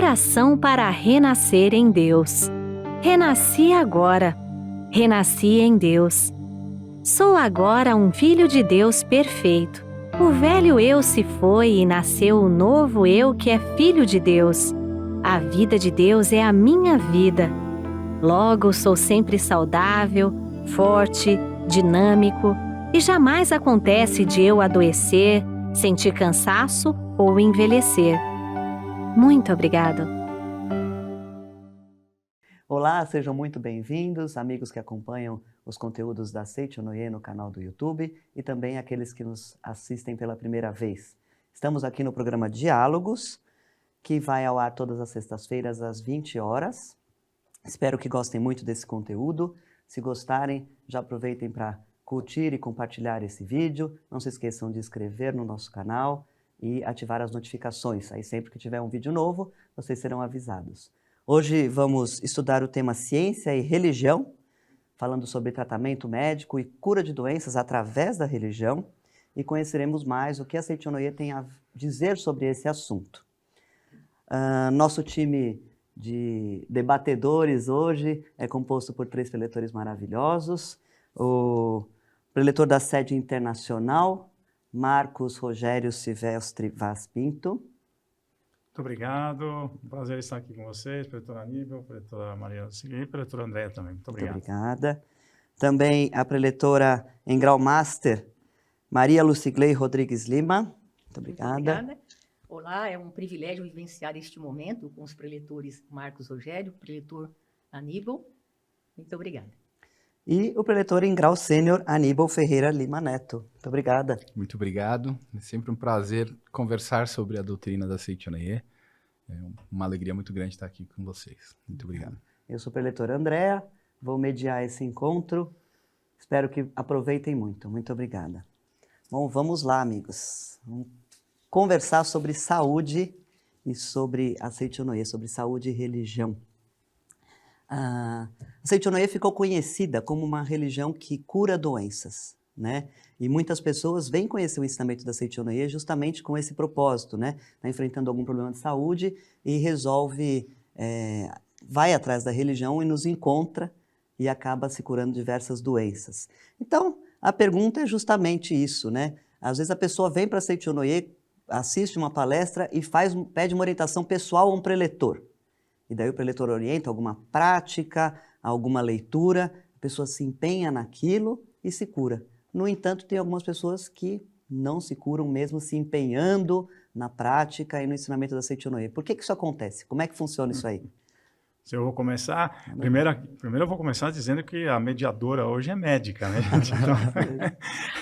Oração para renascer em Deus. Renasci agora. Renasci em Deus. Sou agora um filho de Deus perfeito. O velho eu se foi e nasceu o novo eu que é filho de Deus. A vida de Deus é a minha vida. Logo, sou sempre saudável, forte, dinâmico e jamais acontece de eu adoecer, sentir cansaço ou envelhecer. Muito obrigado. Olá, sejam muito bem-vindos, amigos que acompanham os conteúdos da Seichonoye no canal do YouTube e também aqueles que nos assistem pela primeira vez. Estamos aqui no programa Diálogos, que vai ao ar todas as sextas-feiras às 20 horas. Espero que gostem muito desse conteúdo. Se gostarem, já aproveitem para curtir e compartilhar esse vídeo. Não se esqueçam de inscrever no nosso canal e ativar as notificações. Aí sempre que tiver um vídeo novo, vocês serão avisados. Hoje vamos estudar o tema Ciência e Religião, falando sobre tratamento médico e cura de doenças através da religião, e conheceremos mais o que a Seichonoye tem a dizer sobre esse assunto. Nosso time de debatedores hoje é composto por 3 preletores maravilhosos. O preletor da sede internacional, Marcos Rogério Silvestre Vaz Pinto. Muito obrigado, um prazer estar aqui com vocês, preletora Aníbal, preletora Maria Lucilei e preletora Andréa também. Muito obrigado. Muito obrigada. Também a preletora em grau master, Maria Lucilei Rodrigues Lima. Muito obrigada. Muito obrigada. Olá, é um privilégio vivenciar este momento com os preletores Marcos Rogério, preletor Aníbal. Muito obrigada. E o preletor em grau sênior, Aníbal Ferreira Lima Neto. Muito obrigada. Muito obrigado. É sempre um prazer conversar sobre a doutrina da Seichonoye. É uma alegria muito grande estar aqui com vocês. Muito obrigado. Eu sou o preletor Andréa, vou mediar esse encontro. Espero que aproveitem muito. Muito obrigada. Bom, vamos lá, amigos. Vamos conversar sobre saúde e sobre a Seichonoye, sobre saúde e religião. A Seichonoye ficou conhecida como uma religião que cura doenças, né? E muitas pessoas vêm conhecer o ensinamento da Seichonoye justamente com esse propósito, né? Tá enfrentando algum problema de saúde e resolve, vai atrás da religião e nos encontra e acaba se curando diversas doenças. Então, a pergunta é justamente isso, né? Às vezes a pessoa vem para a Seichonoye, assiste uma palestra e pede uma orientação pessoal a um preletor. E daí o preletor orienta alguma prática, alguma leitura, a pessoa se empenha naquilo e se cura. No entanto, tem algumas pessoas que não se curam mesmo se empenhando na prática e no ensinamento da Seichonoye. Por que isso acontece? Como é que funciona isso aí? Se eu vou começar, primeiro eu vou começar dizendo que a mediadora hoje é médica, né, gente? Então,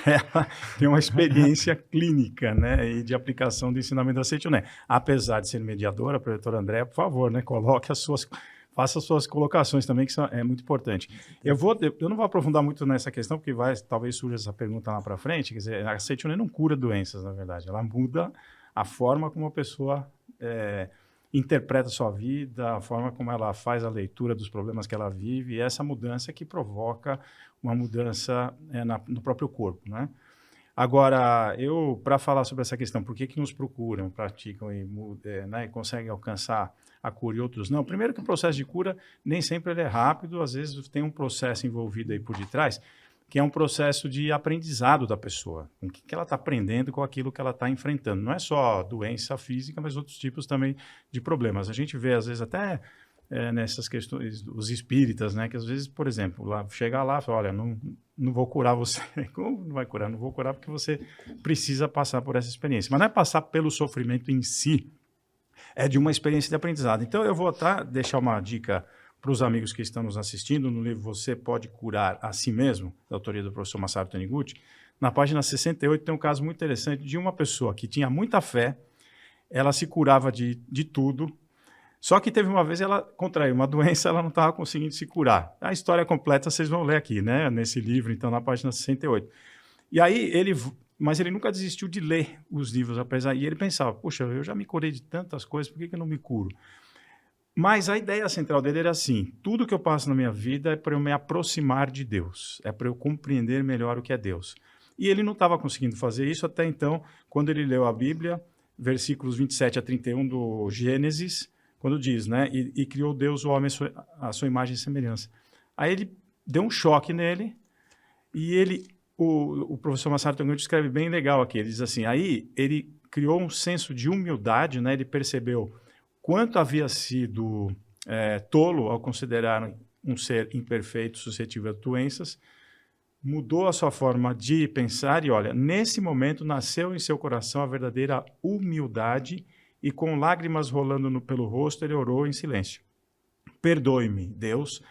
ela tem uma experiência clínica, né, e de aplicação do ensinamento da Seichonoye. Apesar de ser mediadora, a preletora Andréa, por favor, né, faça as suas colocações também, que isso é muito importante. Eu não vou aprofundar muito nessa questão, porque talvez surja essa pergunta lá para frente. Quer dizer, a Seichonoye não cura doenças, na verdade. Ela muda a forma como a pessoa interpreta a sua vida, a forma como ela faz a leitura dos problemas que ela vive, e essa mudança que provoca uma mudança no próprio corpo, né? Agora, para falar sobre essa questão, por que nos procuram, praticam e conseguem alcançar a cura e outros não? Primeiro que o processo de cura nem sempre ele é rápido, às vezes tem um processo envolvido aí por detrás, que é um processo de aprendizado da pessoa. O que ela está aprendendo com aquilo que ela está enfrentando. Não é só doença física, mas outros tipos também de problemas. A gente vê, às vezes, até nessas questões, os espíritas, né? Que às vezes, por exemplo, chega lá e fala, olha, não vou curar você. Como não vai curar? Não vou curar porque você precisa passar por essa experiência. Mas não é passar pelo sofrimento em si, é de uma experiência de aprendizado. Então, eu vou deixar uma dica para os amigos que estão nos assistindo, no livro Você Pode Curar a Si Mesmo, da autoria do professor Masaru Taniguchi, na página 68 tem um caso muito interessante de uma pessoa que tinha muita fé, ela se curava de tudo, só que teve uma vez ela contraiu uma doença, ela não estava conseguindo se curar. A história completa vocês vão ler aqui, né, nesse livro, então, na página 68. E aí, mas ele nunca desistiu de ler os livros, e ele pensava, poxa, eu já me curei de tantas coisas, por que eu não me curo? Mas a ideia central dele era assim, tudo que eu passo na minha vida é para eu me aproximar de Deus, é para eu compreender melhor o que é Deus. E ele não estava conseguindo fazer isso até então, quando ele leu a Bíblia, versículos 27 a 31 do Gênesis, quando diz, né? E criou Deus o homem à sua imagem e semelhança. Aí ele deu um choque nele e o professor Masaru Taniguchi escreve bem legal aqui. Ele diz assim, aí ele criou um senso de humildade, né? Ele percebeu quanto havia sido tolo ao considerar um ser imperfeito, suscetível a doenças, mudou a sua forma de pensar e, olha, nesse momento nasceu em seu coração a verdadeira humildade e com lágrimas rolando pelo rosto, ele orou em silêncio. Perdoe-me, Deus,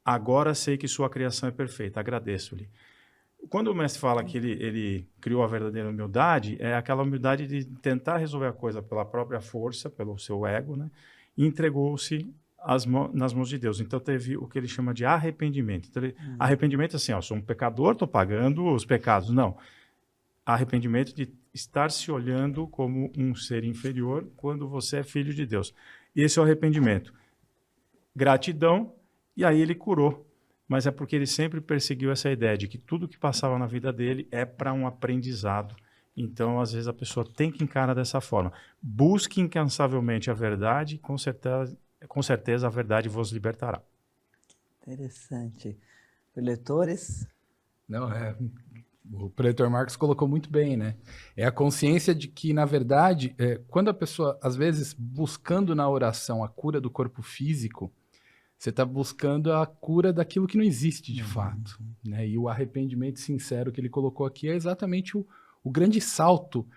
agora sei que sua criação é perfeita, agradeço-lhe. Quando o mestre fala que ele criou a verdadeira humildade, é aquela humildade de tentar resolver a coisa pela própria força, pelo seu ego, né? E entregou-se nas mãos de Deus. Então teve o que ele chama de arrependimento. Então, arrependimento assim, sou um pecador, estou pagando os pecados. Não. Arrependimento de estar se olhando como um ser inferior quando você é filho de Deus. Esse é o arrependimento. Gratidão, e aí ele curou. Mas é porque ele sempre perseguiu essa ideia de que tudo que passava na vida dele é para um aprendizado. Então, às vezes, a pessoa tem que encarar dessa forma. Busque incansavelmente a verdade, com certeza a verdade vos libertará. Interessante. Leitores? Não, o preletor Marcos colocou muito bem, né? É a consciência de que, na verdade, quando a pessoa, às vezes, buscando na oração a cura do corpo físico, você está buscando a cura daquilo que não existe de fato, né? E o arrependimento sincero que ele colocou aqui é exatamente o grande salto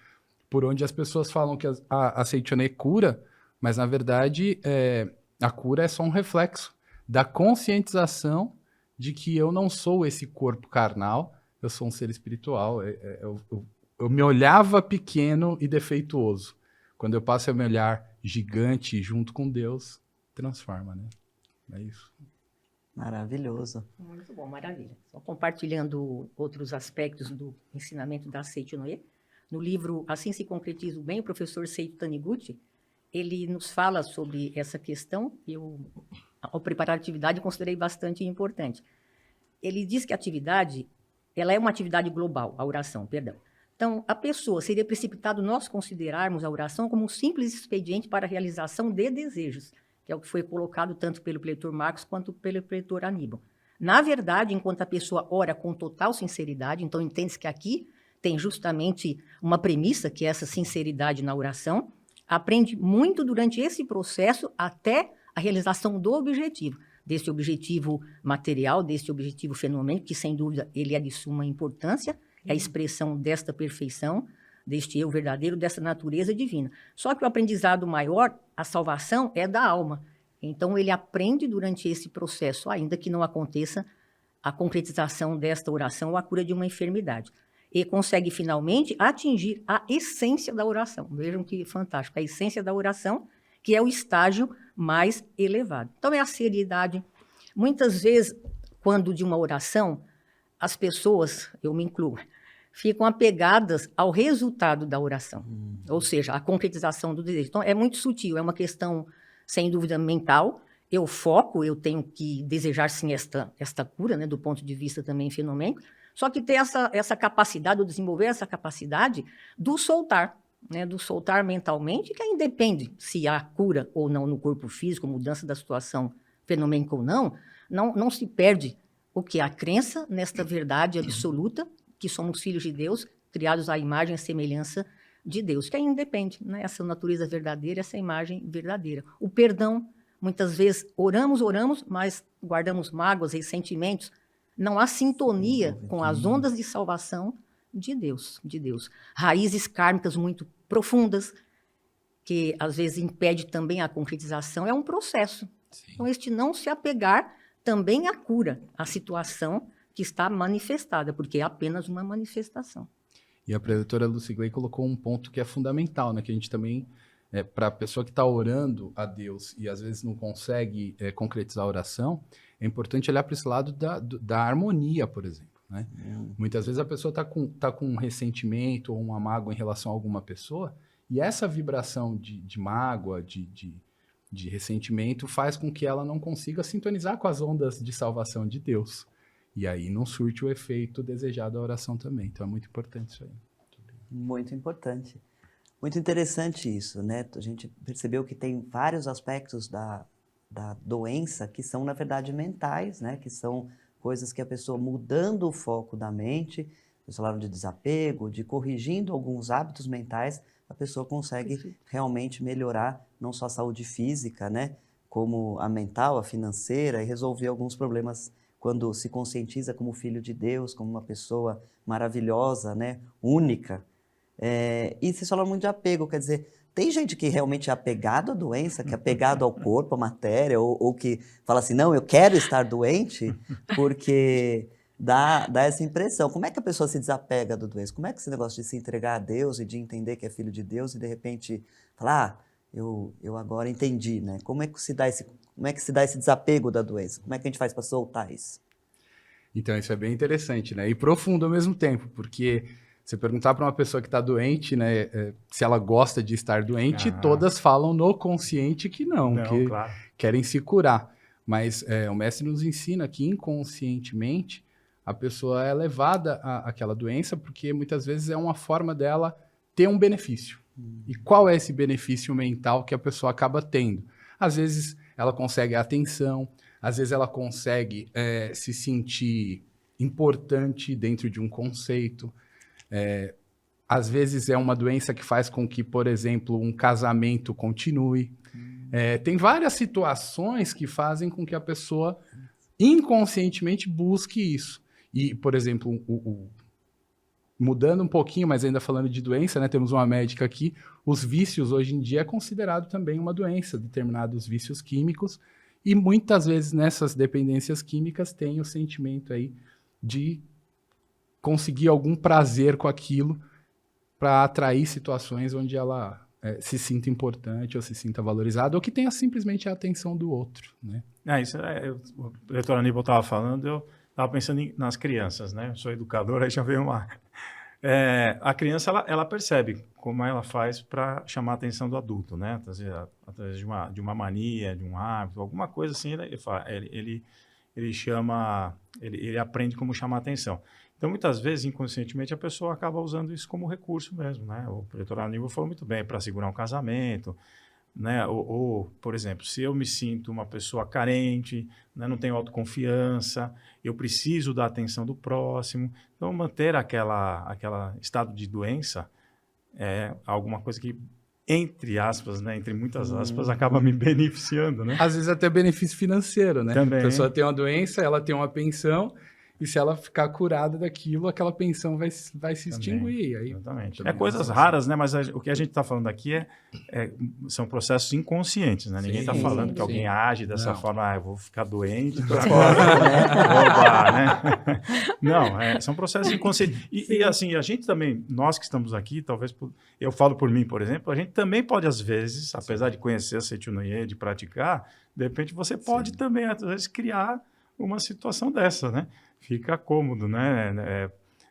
por onde as pessoas falam que a Seichoné cura, mas na verdade a cura é só um reflexo da conscientização de que eu não sou esse corpo carnal, eu sou um ser espiritual. Eu me olhava pequeno e defeituoso. Quando eu passo a me olhar gigante junto com Deus, transforma, né? É isso. Maravilhoso. Muito bom, maravilha. Só compartilhando outros aspectos do ensinamento da Seichoné. No livro Assim se concretiza o bem, o professor Seito Taniguchi, ele nos fala sobre essa questão, e eu, ao preparar a atividade, considerei bastante importante. Ele diz que a atividade, ela é uma atividade global, a oração, perdão. Então, a pessoa, seria precipitado nós considerarmos a oração como um simples expediente para a realização de desejos, que é o que foi colocado tanto pelo preletor Marcos quanto pelo preletor Aníbal. Na verdade, enquanto a pessoa ora com total sinceridade, então entende-se que aqui tem justamente uma premissa, que é essa sinceridade na oração, aprende muito durante esse processo até a realização do objetivo, desse objetivo material, desse objetivo fenomênico, que sem dúvida ele é de suma importância, é a expressão desta perfeição, deste eu verdadeiro, dessa natureza divina. Só que o aprendizado maior, a salvação, é da alma. Então, ele aprende durante esse processo, ainda que não aconteça a concretização desta oração ou a cura de uma enfermidade. E consegue, finalmente, atingir a essência da oração. Vejam que fantástico, a essência da oração, que é o estágio mais elevado. Então, é a seriedade. Muitas vezes, quando de uma oração, as pessoas, eu me incluo, ficam apegadas ao resultado da oração, ou seja, a concretização do desejo. Então, é muito sutil, é uma questão, sem dúvida, mental. Eu foco, eu tenho que desejar, sim, esta cura, né, do ponto de vista também fenomênico, só que ter essa capacidade, ou desenvolver essa capacidade do soltar, né, do soltar mentalmente, que aí independe se há cura ou não no corpo físico, mudança da situação fenomênica ou não se perde o que? A crença nesta verdade absoluta, que somos filhos de Deus, criados à imagem e semelhança de Deus, que aí independe, né? Essa natureza verdadeira, essa imagem verdadeira. O perdão, muitas vezes oramos, mas guardamos mágoas, ressentimentos, não há sintonia com as ondas de salvação de Deus. Raízes kármicas muito profundas, que às vezes impede também a concretização, é um processo. Sim. Então, este não se apegar também à cura, à situação que está manifestada, porque é apenas uma manifestação. E a preletora Lucy Gley colocou um ponto que é fundamental, né? Que a gente também, para a pessoa que está orando a Deus e às vezes não consegue concretizar a oração, é importante olhar para esse lado da harmonia, por exemplo, né? Muitas vezes a pessoa está com um ressentimento ou uma mágoa em relação a alguma pessoa, e essa vibração de mágoa, de ressentimento, faz com que ela não consiga sintonizar com as ondas de salvação de Deus. E aí não surte o efeito desejado da oração também. Então é muito importante isso aí. Muito importante. Muito interessante isso, né? A gente percebeu que tem vários aspectos da doença que são, na verdade, mentais, né? Que são coisas que a pessoa, mudando o foco da mente, vocês falaram de desapego, de corrigindo alguns hábitos mentais, a pessoa consegue realmente melhorar não só a saúde física, né? Como a mental, a financeira, e resolver alguns problemas quando se conscientiza como filho de Deus, como uma pessoa maravilhosa, né? Única. E vocês falam muito de apego, quer dizer, tem gente que realmente é apegado à doença, que é apegado ao corpo, à matéria, ou que fala assim, não, eu quero estar doente, porque dá essa impressão. Como é que a pessoa se desapega da doença? Como é que esse negócio de se entregar a Deus e de entender que é filho de Deus e de repente falar, eu agora entendi, né? Como é que se dá esse desapego da doença? Como é que a gente faz para soltar isso? Então, isso é bem interessante, né? E profundo ao mesmo tempo, porque você perguntar para uma pessoa que está doente, né, se ela gosta de estar doente, todas falam no consciente que não, que claro. querem se curar. Mas o mestre nos ensina que inconscientemente a pessoa é levada àquela doença porque muitas vezes é uma forma dela ter um benefício. E qual é esse benefício mental que a pessoa acaba tendo? Às vezes ela consegue a atenção, às vezes ela consegue se sentir importante dentro de um conceito. Às vezes é uma doença que faz com que, por exemplo, um casamento continue. Tem várias situações que fazem com que a pessoa inconscientemente busque isso. E, por exemplo, mudando um pouquinho, mas ainda falando de doença, né, temos uma médica aqui, os vícios hoje em dia é considerado também uma doença, determinados vícios químicos, e muitas vezes nessas dependências químicas tem o sentimento aí de conseguir algum prazer com aquilo para atrair situações onde ela se sinta importante ou se sinta valorizada ou que tenha simplesmente a atenção do outro, né? O doutor Aníbal estava falando, eu estava pensando nas crianças, né? Eu sou educador, aí já veio uma... a criança, ela percebe como ela faz para chamar a atenção do adulto, né? Através de uma mania, de um hábito, alguma coisa assim, ele aprende como chamar a atenção. Então, muitas vezes, inconscientemente, a pessoa acaba usando isso como recurso mesmo, né? O doutor Aníbal falou muito bem, para segurar um casamento, né? Ou, por exemplo, se eu me sinto uma pessoa carente, né? Não tenho autoconfiança, eu preciso da atenção do próximo. Então, manter aquela estado de doença é alguma coisa que, entre aspas, né? Entre muitas aspas, acaba me beneficiando, né? Às vezes até benefício financeiro, né? Também. A pessoa tem uma doença, ela tem uma pensão, e se ela ficar curada daquilo, aquela pensão vai se extinguir. Aí, exatamente. Coisas raras, né? Mas o que a gente está falando aqui são processos inconscientes, né? Ninguém está falando que alguém age dessa forma, eu vou ficar doente para roubar, né? Não, são processos inconscientes. E assim, a gente também, nós que estamos aqui, talvez, eu falo por mim, por exemplo, a gente também pode, às vezes, apesar de conhecer a Seichunoye, de praticar, de repente você pode também, às vezes, criar uma situação dessa, né? Fica cômodo, né?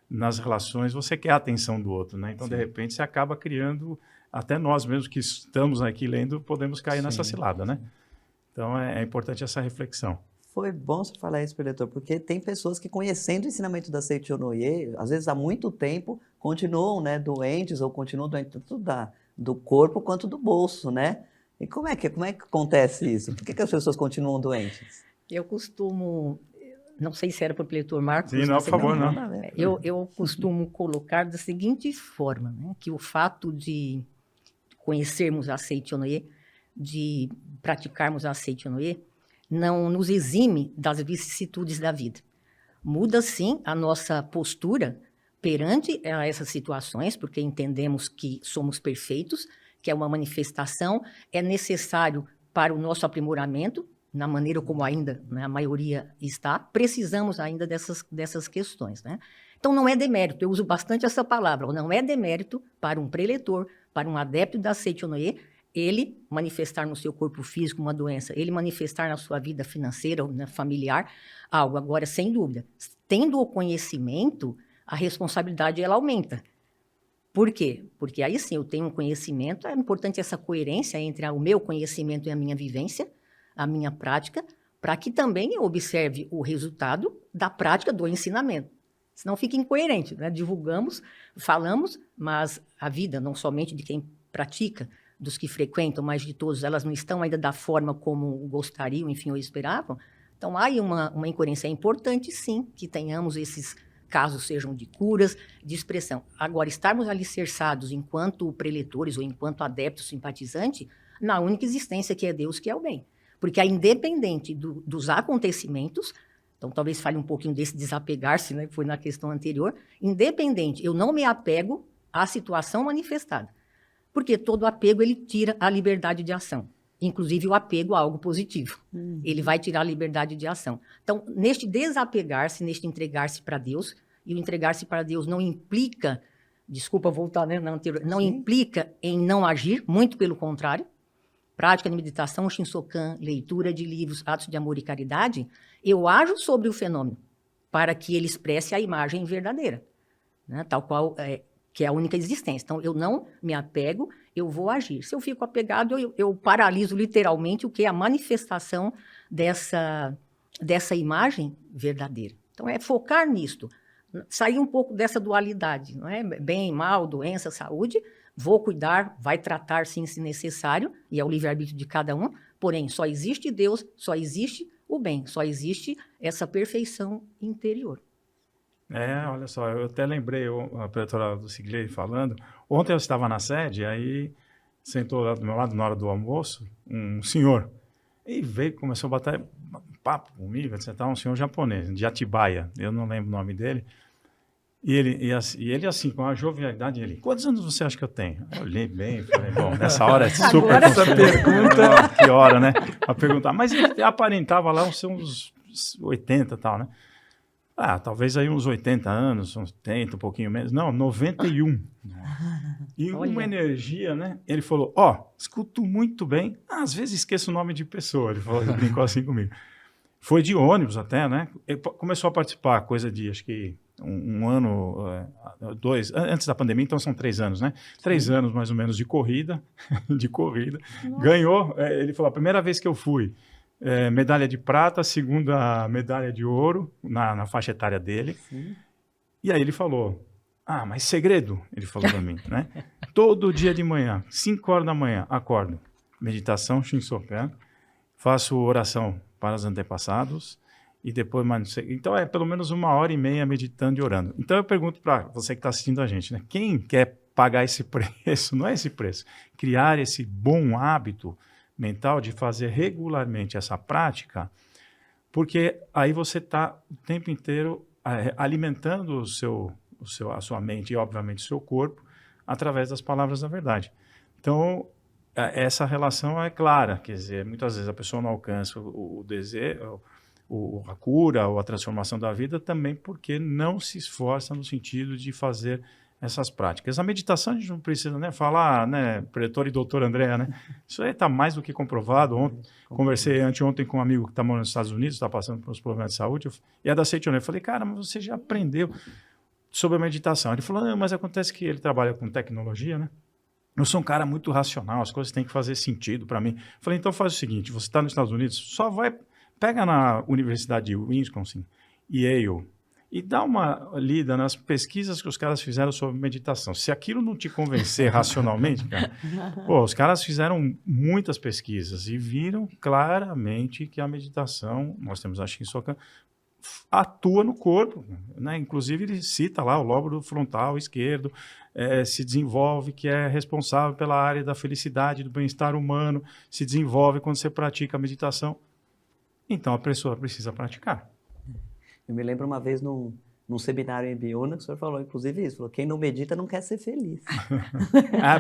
Nas relações você quer a atenção do outro, né? Então, de repente, você acaba criando, até nós mesmos que estamos aqui lendo, podemos cair nessa cilada, né? Então, é importante essa reflexão. Foi bom você falar isso, diretor, porque tem pessoas que, conhecendo o ensinamento da Seichunoye, às vezes há muito tempo, continuam, né, doentes, ou continuam doentes tanto do corpo quanto do bolso, né? E como é que acontece isso? Por que as pessoas continuam doentes? Eu costumo... Não sei se era para o leitor Marcos. Sim, não, por favor, não. Eu costumo colocar da seguinte forma, né, que o fato de conhecermos a Seichunoye, de praticarmos a Seichunoye, não nos exime das vicissitudes da vida. Muda, sim, a nossa postura perante essas situações, porque entendemos que somos perfeitos, que é uma manifestação, é necessário para o nosso aprimoramento, na maneira como ainda, né, a maioria está, precisamos ainda dessas questões, né? Então, não é demérito, eu uso bastante essa palavra, não é demérito para um preletor, para um adepto da Seichunoye, ele manifestar no seu corpo físico uma doença, ele manifestar na sua vida financeira ou familiar algo. Agora, sem dúvida, tendo o conhecimento, a responsabilidade ela aumenta. Por quê? Porque aí sim, eu tenho um conhecimento, é importante essa coerência entre o meu conhecimento e a minha vivência, a minha prática, para que também eu observe o resultado da prática do ensinamento. Senão fica incoerente, né? Divulgamos, falamos, mas a vida, não somente de quem pratica, dos que frequentam, mas de todos, elas não estão ainda da forma como gostariam, enfim, ou esperavam. Então, há aí uma incoerência. É importante, sim, que tenhamos esses casos, sejam de curas, de expressão. Agora, estarmos alicerçados enquanto preletores ou enquanto adeptos simpatizantes, na única existência que é Deus, que é o bem. Porque, independente dos acontecimentos, então talvez fale um pouquinho desse desapegar-se, né, que foi na questão anterior, independente, eu não me apego à situação manifestada. Porque todo apego, ele tira a liberdade de ação. Inclusive o apego a algo positivo. Ele vai tirar a liberdade de ação. Então, neste desapegar-se, neste entregar-se para Deus, e o entregar-se para Deus não implica, desculpa voltar, né, na anterior, não implica em não agir, muito pelo contrário. Prática de meditação, Shinsokan, leitura de livros, atos de amor e caridade, eu ajo sobre o fenômeno para que ele expresse a imagem verdadeira, né, tal qual que é a única existência. Então, eu não me apego, eu vou agir. Se eu fico apegado, eu paraliso literalmente o que é a manifestação dessa imagem verdadeira. Então, é focar nisto, sair um pouco dessa dualidade, não é? Bem, mal, doença, saúde, vou cuidar, vai tratar sim se necessário, e é o livre-arbítrio de cada um, porém, só existe Deus, só existe o bem, só existe essa perfeição interior. Olha só, eu até lembrei a preletora do Sigley falando. Ontem eu estava na sede, aí sentou lá do meu lado na hora do almoço um senhor. E veio, começou a bater papo comigo, etc. Um senhor japonês, de Atibaia, eu não lembro o nome dele. E ele assim, com a jovialidade, ele, quantos anos você acha que eu tenho? Eu olhei bem e falei, bom, nessa hora é super... Agora... Essa pergunta, que hora, né? A perguntar. Mas ele aparentava lá uns 80 e tal, né? Talvez aí uns 80 anos, uns 80, um pouquinho menos. Não, 91. E uma energia, né? Ele falou, escuto muito bem. Às vezes esqueço o nome de pessoa. Ele falou, ele brincou assim comigo. Foi de ônibus até, né? Ele começou a participar, coisa de, acho que um ano, 2, antes da pandemia, então são 3 anos, né? 3 anos mais ou menos de corrida, Ganhou, ele falou, a primeira vez que eu fui, medalha de prata, segunda medalha de ouro na faixa etária dele. Sim. E aí ele falou, mas segredo, ele falou para mim, né? Todo dia de manhã, 5 horas da manhã, acordo, meditação, Shinsokan, faço oração para os antepassados e depois, então é pelo menos 1h30 meditando e orando. Então eu pergunto para você que está assistindo a gente, né? Quem quer pagar esse preço? Não é esse preço. Criar esse bom hábito mental de fazer regularmente essa prática, porque aí você está o tempo inteiro alimentando a sua mente e, obviamente, o seu corpo através das palavras da verdade. Então, essa relação é clara, quer dizer, muitas vezes a pessoa não alcança o desejo, a cura ou a transformação da vida também porque não se esforça no sentido de fazer essas práticas. A meditação a gente não precisa falar, preletor e doutor Andréa, né? Isso aí está mais do que comprovado. Conversei anteontem com um amigo que está morando nos Estados Unidos, está passando por uns problemas de saúde, e é da Seichono. Eu falei, cara, mas você já aprendeu sobre a meditação? Ele falou, não, mas acontece que ele trabalha com tecnologia, né? Eu sou um cara muito racional, as coisas têm que fazer sentido para mim. Eu falei, então faz o seguinte, você está nos Estados Unidos, pega na Universidade de Wisconsin, Yale, e dá uma lida nas pesquisas que os caras fizeram sobre meditação. Se aquilo não te convencer racionalmente, cara, os caras fizeram muitas pesquisas e viram claramente que a meditação, nós temos a Shinsokan, atua no corpo, né? Inclusive ele cita lá o lóbulo frontal esquerdo, se desenvolve, que é responsável pela área da felicidade, do bem-estar humano, se desenvolve quando você pratica a meditação. Então a pessoa precisa praticar. Eu me lembro uma vez num seminário em Biúna, que o senhor falou, inclusive isso, falou, quem não medita não quer ser feliz.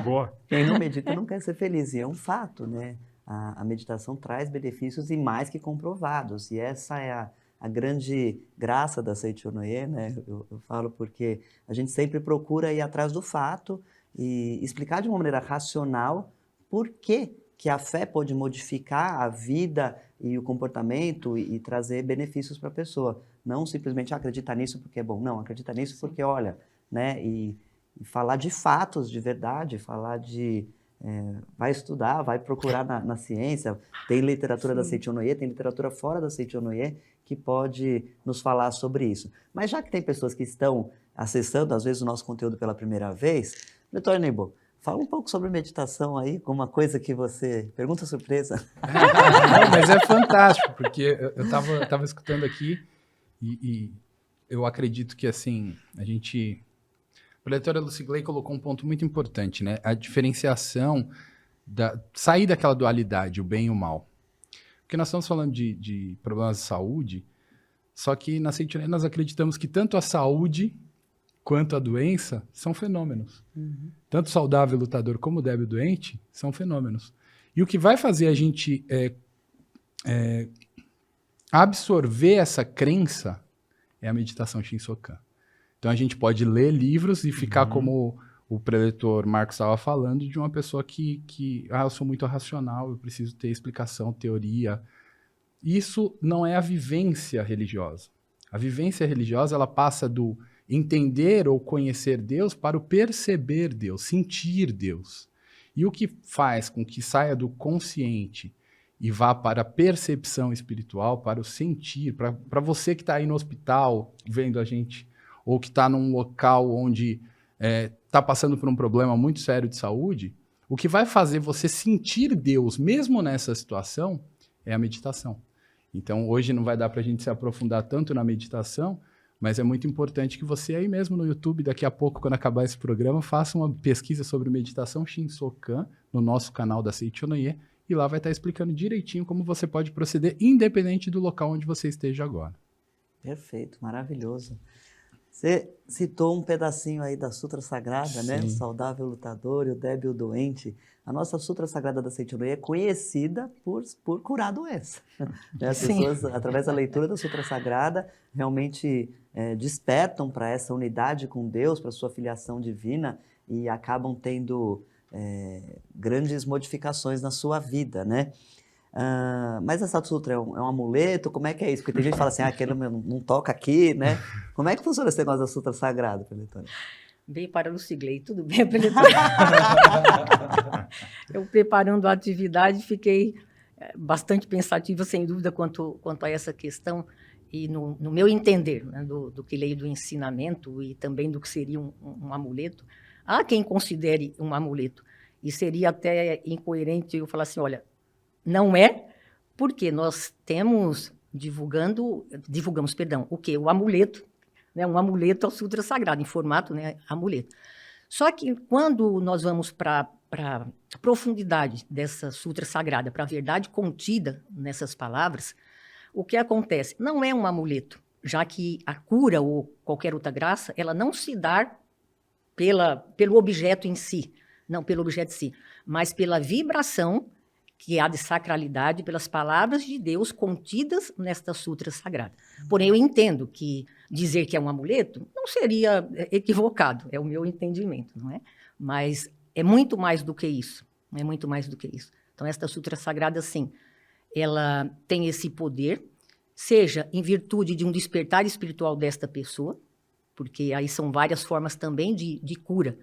Boa. Quem não medita não quer ser feliz, e é um fato, né? A meditação traz benefícios e mais que comprovados, e essa é a grande graça da Seichonoye, né? Eu falo porque a gente sempre procura ir atrás do fato e explicar de uma maneira racional por que a fé pode modificar a vida e o comportamento e trazer benefícios para a pessoa. Não simplesmente acreditar nisso porque é bom. Não, acreditar nisso porque, olha, né? E falar de fatos, de verdade, falar de... vai estudar, vai procurar na ciência. Tem literatura da Seichonoye, tem literatura fora da Seichonoye que pode nos falar sobre isso. Mas já que tem pessoas que estão acessando, às vezes, o nosso conteúdo pela primeira vez, Dr. Nebo, Fala um pouco sobre meditação aí, alguma coisa que você... Pergunta surpresa. Não, mas é fantástico, porque eu tava escutando aqui e eu acredito que, assim, a leitora Lucy Gray colocou um ponto muito importante, né? A diferenciação, sair daquela dualidade, o bem e o mal. Porque nós estamos falando de problemas de saúde, só que na Seitonoye nós acreditamos que tanto a saúde quanto a doença são fenômenos. Uhum. Tanto o saudável lutador como o débil doente são fenômenos. E o que vai fazer a gente absorver essa crença é a meditação Shinsokan. Então a gente pode ler livros e ficar como o preletor Marcos estava falando, de uma pessoa que eu sou muito racional, eu preciso ter explicação, teoria. Isso não é a vivência religiosa. A vivência religiosa, ela passa do entender ou conhecer Deus para o perceber Deus, sentir Deus. E o que faz com que saia do consciente e vá para a percepção espiritual, para o sentir, para você que está aí no hospital vendo a gente, ou que está num local onde está passando por um problema muito sério de saúde, o que vai fazer você sentir Deus, mesmo nessa situação, é a meditação. Então, hoje não vai dar para a gente se aprofundar tanto na meditação, mas é muito importante que você aí mesmo no YouTube, daqui a pouco, quando acabar esse programa, faça uma pesquisa sobre meditação Shinsokan no nosso canal da Seitonoye, e lá vai estar explicando direitinho como você pode proceder, independente do local onde você esteja agora. Perfeito, maravilhoso. Você citou um pedacinho aí da Sutra Sagrada, né? O saudável lutador e o débil doente. A nossa Sutra Sagrada da Seitonoye é conhecida por curar a doença. Né? As pessoas, através da leitura da Sutra Sagrada, realmente despertam para essa unidade com Deus, para a sua filiação divina e acabam tendo grandes modificações na sua vida, né? Mas essa sutra é um amuleto? Como é que é isso? Porque tem gente que fala assim, aquele não toca aqui, né? Como é que funciona esse negócio da Sutra Sagrada, preletora? Bem para o Lucy Gray, tudo bem, preletora? Eu preparando a atividade fiquei bastante pensativa, sem dúvida, quanto a essa questão e no meu entender, né, do que leio do ensinamento e também do que seria um amuleto. Há quem considere um amuleto e seria até incoerente eu falar assim, olha, não é, porque nós divulgamos, o quê? O amuleto, né? Um amuleto ao Sutra Sagrado, em formato, né? Amuleto. Só que quando nós vamos para a profundidade dessa Sutra Sagrada, para a verdade contida nessas palavras, o que acontece? Não é um amuleto, já que a cura ou qualquer outra graça, ela não se dá pelo objeto em si, não pelo objeto em si, mas pela vibração que há de sacralidade pelas palavras de Deus contidas nesta Sutra Sagrada. Porém, eu entendo que dizer que é um amuleto não seria equivocado, é o meu entendimento, não é? Mas é muito mais do que isso, é muito mais do que isso. Então, esta Sutra Sagrada, sim, ela tem esse poder, seja em virtude de um despertar espiritual desta pessoa, porque aí são várias formas também de cura.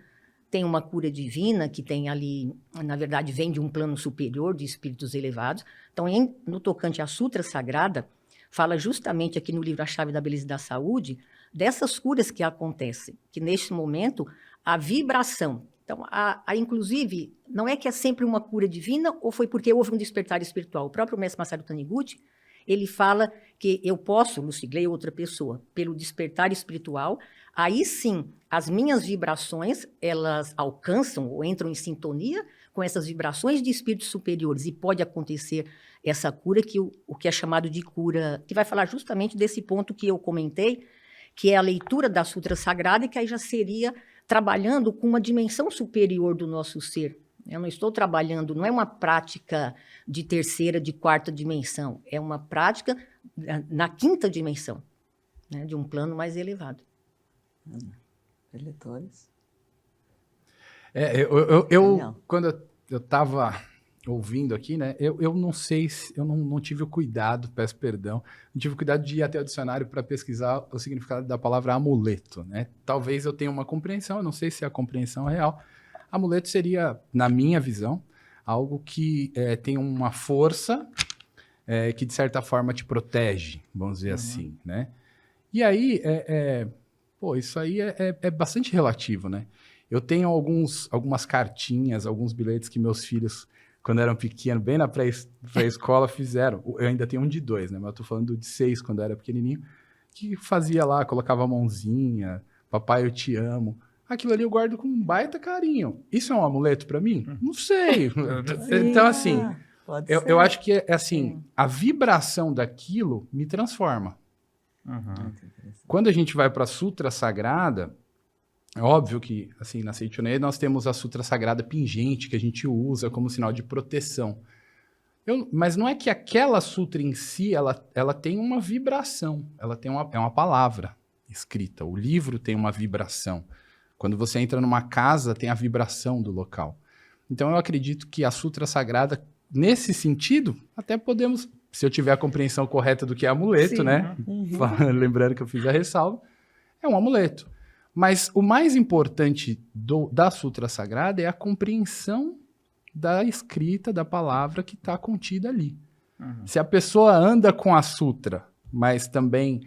Tem uma cura divina que tem ali, na verdade, vem de um plano superior de espíritos elevados. Então, no tocante à Sutra Sagrada, fala justamente aqui no livro A Chave da Beleza e da Saúde, dessas curas que acontecem, que neste momento, a vibração. Então, inclusive, não é que é sempre uma cura divina ou foi porque houve um despertar espiritual. O próprio mestre Masaru Taniguchi, ele fala que eu posso, Lucy Gray ou outra pessoa, pelo despertar espiritual, aí sim, as minhas vibrações, elas alcançam ou entram em sintonia com essas vibrações de espíritos superiores e pode acontecer essa cura, o que é chamado de cura, que vai falar justamente desse ponto que eu comentei, que é a leitura da Sutra Sagrada e que aí já seria trabalhando com uma dimensão superior do nosso ser. Eu não estou trabalhando, não é uma prática de terceira, de quarta dimensão, é uma prática na quinta dimensão, né, de um plano mais elevado. Preletores. Quando eu estava ouvindo aqui, né, eu não sei, eu não tive o cuidado, peço perdão, não tive o cuidado de ir até o dicionário para pesquisar o significado da palavra amuleto, né? Talvez eu tenha uma compreensão, eu não sei se é a compreensão real. Amuleto seria, na minha visão, algo que tem uma força que, de certa forma, te protege, vamos dizer assim, né? E aí, isso aí é bastante relativo, né? Eu tenho algumas cartinhas, alguns bilhetes que meus filhos, quando eram pequenos, bem na pré-escola, fizeram. Eu ainda tenho um de 2, né? Mas eu tô falando de 6, quando eu era pequenininho, que fazia lá, colocava a mãozinha, papai, eu te amo. Aquilo ali eu guardo com um baita carinho. Isso é um amuleto para mim? Não sei. Então, assim, eu acho que é assim, a vibração daquilo me transforma. Uhum. Quando a gente vai para a Sutra Sagrada, é óbvio que, assim, na Seichonoye nós temos a Sutra Sagrada pingente, que a gente usa como sinal de proteção. Mas não é que aquela sutra em si, ela tem uma vibração, ela tem é uma palavra escrita. O livro tem uma vibração. Quando você entra numa casa, tem a vibração do local. Então, eu acredito que a Sutra Sagrada, nesse sentido, até podemos, se eu tiver a compreensão correta do que é amuleto, sim, né? Lembrando que eu fiz a ressalva, é um amuleto. Mas o mais importante da Sutra Sagrada é a compreensão da escrita, da palavra que está contida ali. Uhum. Se a pessoa anda com a Sutra, mas também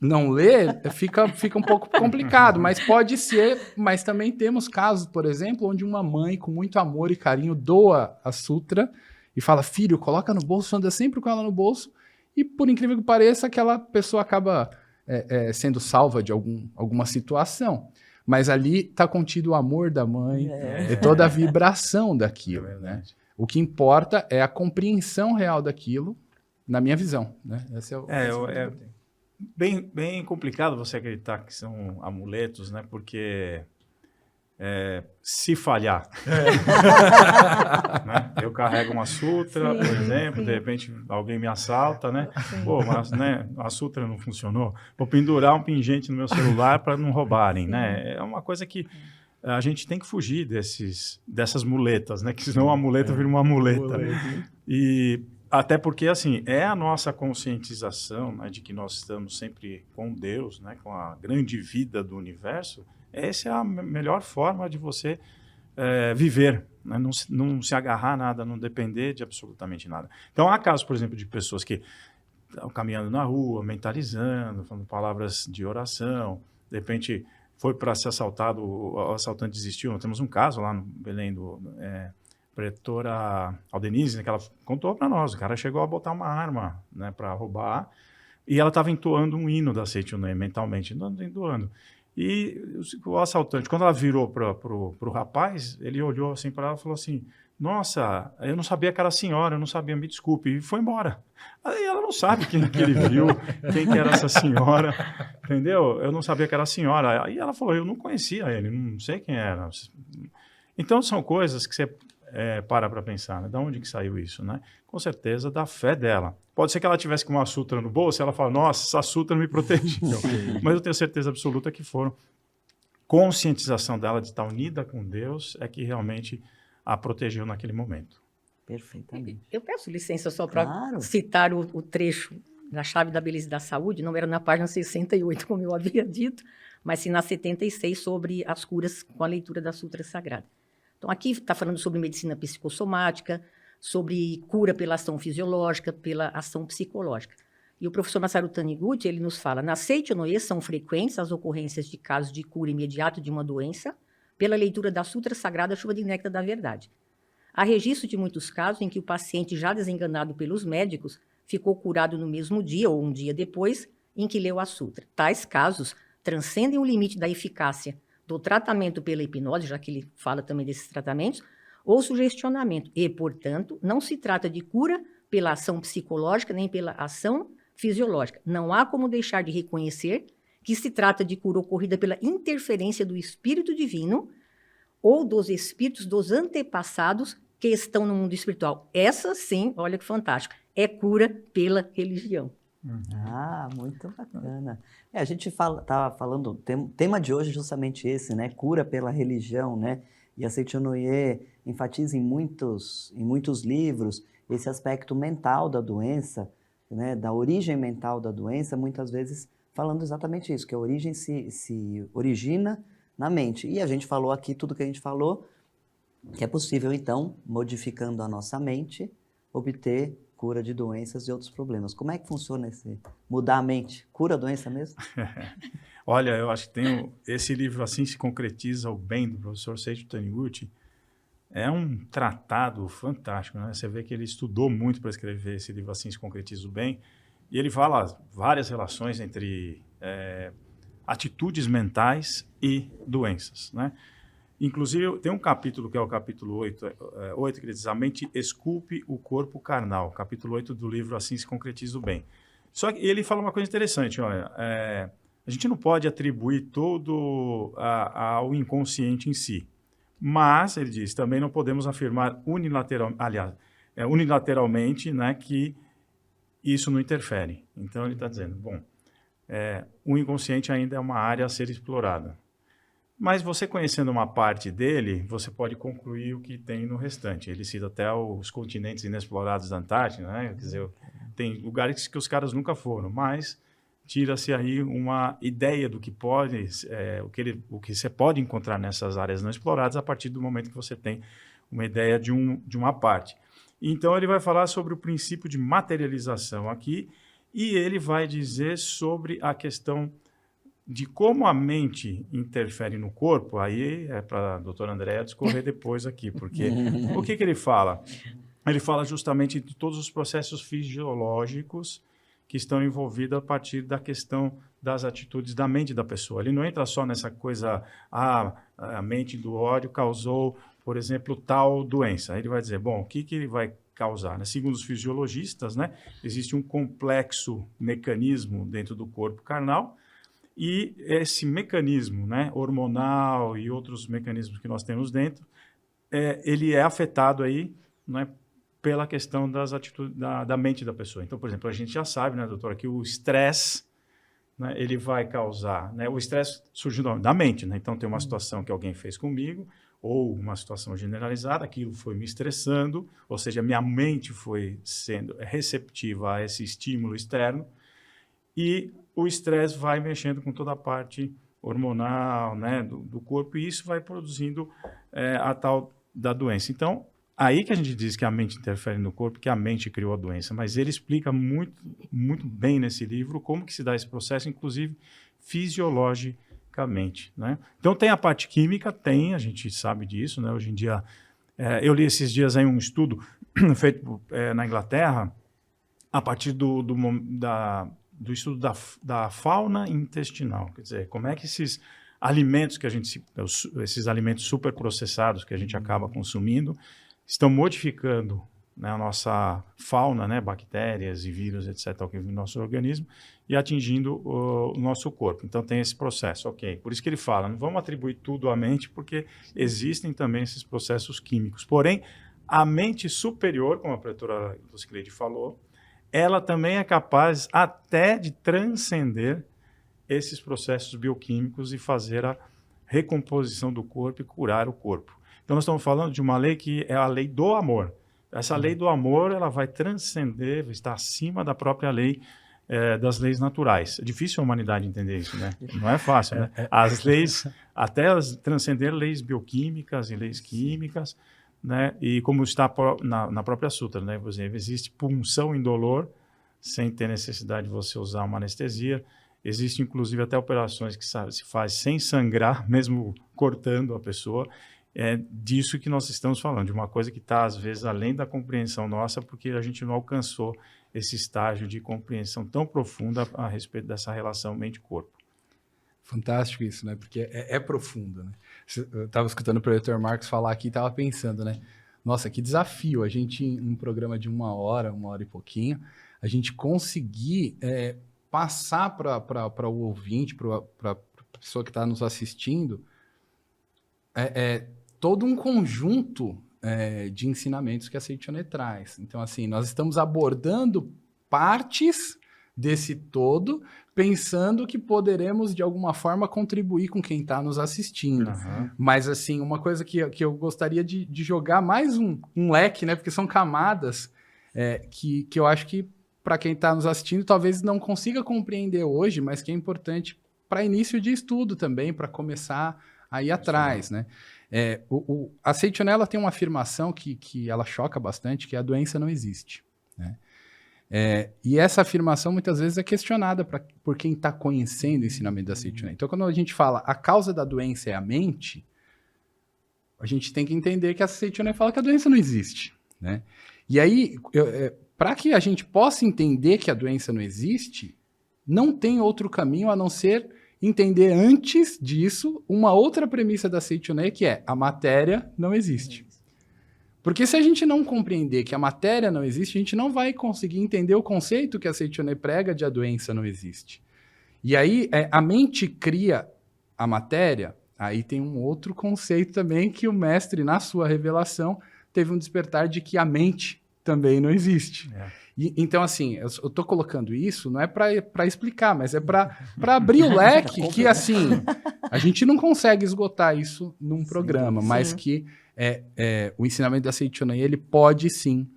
não lê, fica um pouco complicado, mas pode ser, mas também temos casos, por exemplo, onde uma mãe com muito amor e carinho doa a Sutra e fala, filho, coloca no bolso, anda sempre com ela no bolso, e por incrível que pareça, aquela pessoa acaba sendo salva de alguma situação. Mas ali está contido o amor da mãe, toda a vibração daquilo. Né? O que importa é a compreensão real daquilo, na minha visão. Né? Esse é bem complicado você acreditar que são amuletos, né? Porque se falhar, né? Eu carrego uma sutra, sim, por exemplo, sim. De repente alguém me assalta, né? Pô, mas né, a sutra não funcionou. Vou pendurar um pingente no meu celular para não roubarem, né? É uma coisa que a gente tem que fugir dessas muletas, né? Que senão a muleta vira uma muleta. E até porque, assim, é a nossa conscientização, né, de que nós estamos sempre com Deus, né, com a grande vida do universo. Essa é a melhor forma de você viver, né? Não se agarrar a nada, não depender de absolutamente nada. Então, há casos, por exemplo, de pessoas que estão caminhando na rua, mentalizando, falando palavras de oração, de repente foi para ser assaltado, o assaltante desistiu. Nós temos um caso lá no Belém do pretora Aldenise, né, que ela contou para nós, o cara chegou a botar uma arma, né, para roubar, e ela estava entoando um hino da Seichonoye mentalmente, entoando. E o assaltante, quando ela virou para o rapaz, ele olhou assim para ela e falou assim, nossa, eu não sabia que era a senhora, eu não sabia, me desculpe, e foi embora. Aí ela não sabe quem que ele viu, quem que era essa senhora, entendeu? Eu não sabia que era a senhora. Aí ela falou, eu não conhecia ele, não sei quem era. Então são coisas que você para pensar, né? De onde que saiu isso, né? Com certeza da fé dela. Pode ser que ela tivesse com uma sutra no bolso e ela fala, nossa, essa sutra me protegeu. Mas eu tenho certeza absoluta que foram conscientização dela de estar unida com Deus é que realmente a protegeu naquele momento. Perfeitamente. Eu peço licença só para citar o trecho da Chave da Beleza e da Saúde, não era na página 68, como eu havia dito, mas sim na 76, sobre as curas com a leitura da Sutra Sagrada. Então, aqui está falando sobre medicina psicossomática, sobre cura pela ação fisiológica, pela ação psicológica. E o professor Masaru Taniguchi, ele nos fala, na Seichonoye são frequentes as ocorrências de casos de cura imediata de uma doença pela leitura da Sutra Sagrada Chuva de Néctar da Verdade. Há registro de muitos casos em que o paciente, já desenganado pelos médicos, ficou curado no mesmo dia ou um dia depois em que leu a Sutra. Tais casos transcendem o limite da eficácia do tratamento pela hipnose, já que ele fala também desses tratamentos, ou sugestionamento. E, portanto, não se trata de cura pela ação psicológica nem pela ação fisiológica. Não há como deixar de reconhecer que se trata de cura ocorrida pela interferência do Espírito Divino ou dos espíritos dos antepassados que estão no mundo espiritual. Essa, sim, olha que fantástico, é cura pela religião. Ah, muito bacana. A gente estava falando, o tema de hoje é justamente esse, né? Cura pela religião, né? E a Seichonoye enfatiza em muitos livros esse aspecto mental da doença, né? Da origem mental da doença, muitas vezes falando exatamente isso, que a origem se origina na mente. E a gente falou aqui, tudo que a gente falou, que é possível, então, modificando a nossa mente, obter cura de doenças e outros problemas. Como é que funciona esse mudar a mente? Cura a doença mesmo? Olha, eu acho que tem esse livro, Assim se Concretiza o Bem, do professor Seiji Taniguchi. É um tratado fantástico, né? Você vê que ele estudou muito para escrever esse livro, Assim se Concretiza o Bem, e ele fala várias relações entre atitudes mentais e doenças, né? Inclusive, tem um capítulo, que é o capítulo 8, que ele diz: a mente esculpe o corpo carnal. Capítulo 8 do livro Assim se Concretiza o Bem. Só que ele fala uma coisa interessante, olha, a gente não pode atribuir todo ao inconsciente em si. Mas, ele diz, também não podemos afirmar unilateralmente, né, que isso não interfere. Então, ele está dizendo, bom, o inconsciente ainda é uma área a ser explorada. Mas você conhecendo uma parte dele, você pode concluir o que tem no restante. Ele cita até os continentes inexplorados da Antártida, né? Quer dizer, tem lugares que os caras nunca foram, mas tira-se aí uma ideia do que pode, o que você pode encontrar nessas áreas não exploradas a partir do momento que você tem uma ideia de uma parte. Então, ele vai falar sobre o princípio de materialização aqui, e ele vai dizer sobre a questão de como a mente interfere no corpo. Aí é para a doutora Andréa discorrer depois aqui, porque o que ele fala? Ele fala justamente de todos os processos fisiológicos que estão envolvidos a partir da questão das atitudes da mente da pessoa. Ele não entra só nessa coisa, a mente do ódio causou, por exemplo, tal doença. Aí ele vai dizer, bom, o que ele vai causar, né? Segundo os fisiologistas, né, existe um complexo mecanismo dentro do corpo carnal, e esse mecanismo, né, hormonal e outros mecanismos que nós temos dentro, ele é afetado aí, né, pela questão das atitudes da mente da pessoa. Então, por exemplo, a gente já sabe, né, doutora, que o estresse, né, ele vai causar, né, o estresse surge da mente, né? Então, tem uma situação que alguém fez comigo, ou uma situação generalizada, aquilo foi me estressando, ou seja, minha mente foi sendo receptiva a esse estímulo externo, e o estresse vai mexendo com toda a parte hormonal, né, do corpo, e isso vai produzindo a tal da doença. Então, aí que a gente diz que a mente interfere no corpo, que a mente criou a doença, mas ele explica muito, muito bem nesse livro como que se dá esse processo, inclusive fisiologicamente, né? Então, tem a parte química, a gente sabe disso, né? Hoje em dia, eu li esses dias aí um estudo feito na Inglaterra, a partir do estudo da fauna intestinal, quer dizer, como é que esses alimentos esses alimentos superprocessados que a gente acaba consumindo, estão modificando, né, a nossa fauna, né, bactérias e vírus, etc., que vivem no nosso organismo, e atingindo o nosso corpo. Então, tem esse processo, ok. Por isso que ele fala, não vamos atribuir tudo à mente, porque existem também esses processos químicos. Porém, a mente superior, como a professora Lucicleide falou, ela também é capaz até de transcender esses processos bioquímicos e fazer a recomposição do corpo e curar o corpo. Então, nós estamos falando de uma lei que é a lei do amor. Essa lei do amor, ela vai transcender, está acima da própria lei, das leis naturais. É difícil a humanidade entender isso, né? Não é fácil, né? As leis, até elas transcender leis bioquímicas e leis químicas, né? E como está na própria sutra, né? Por exemplo, existe punção indolor, sem ter necessidade de você usar uma anestesia. Existe, inclusive, até operações que se faz sem sangrar, mesmo cortando a pessoa. É disso que nós estamos falando, de uma coisa que está, às vezes, além da compreensão nossa, porque a gente não alcançou esse estágio de compreensão tão profunda a respeito dessa relação mente-corpo. Fantástico isso, né? Porque é profundo, né? Eu estava escutando o professor Marcos falar aqui e estava pensando, né? Nossa, que desafio a gente, em um programa de 1 hora e pouquinho, a gente conseguir passar para o ouvinte, para a pessoa que está nos assistindo, todo um conjunto de ensinamentos que a Seiichonê traz. Então, assim, nós estamos abordando partes desse todo, pensando que poderemos, de alguma forma, contribuir com quem está nos assistindo. Uhum. Mas, assim, uma coisa que eu gostaria de jogar mais um leque, né? Porque são camadas que eu acho que, para quem está nos assistindo, talvez não consiga compreender hoje, mas que é importante para início de estudo também, para começar a ir atrás, né? A Seiichonê, ela tem uma afirmação que ela choca bastante, que a doença não existe, né? E essa afirmação muitas vezes é questionada por quem está conhecendo o ensinamento da Seiichi No. Então, quando a gente fala a causa da doença é a mente, a gente tem que entender que a Seiichi No fala que a doença não existe, né? E aí, para que a gente possa entender que a doença não existe, não tem outro caminho a não ser entender antes disso uma outra premissa da Seiichi No, que é a matéria não existe. Porque se a gente não compreender que a matéria não existe, a gente não vai conseguir entender o conceito que a Seiichi No prega de a doença não existe. E aí, a mente cria a matéria, aí tem um outro conceito também que o mestre, na sua revelação, teve um despertar de que a mente também não existe. Então, assim, eu estou colocando isso, não é para explicar, mas é para abrir o leque que, assim, a gente não consegue esgotar isso num programa, mas que o ensinamento da Seiichi No, ele pode, sim,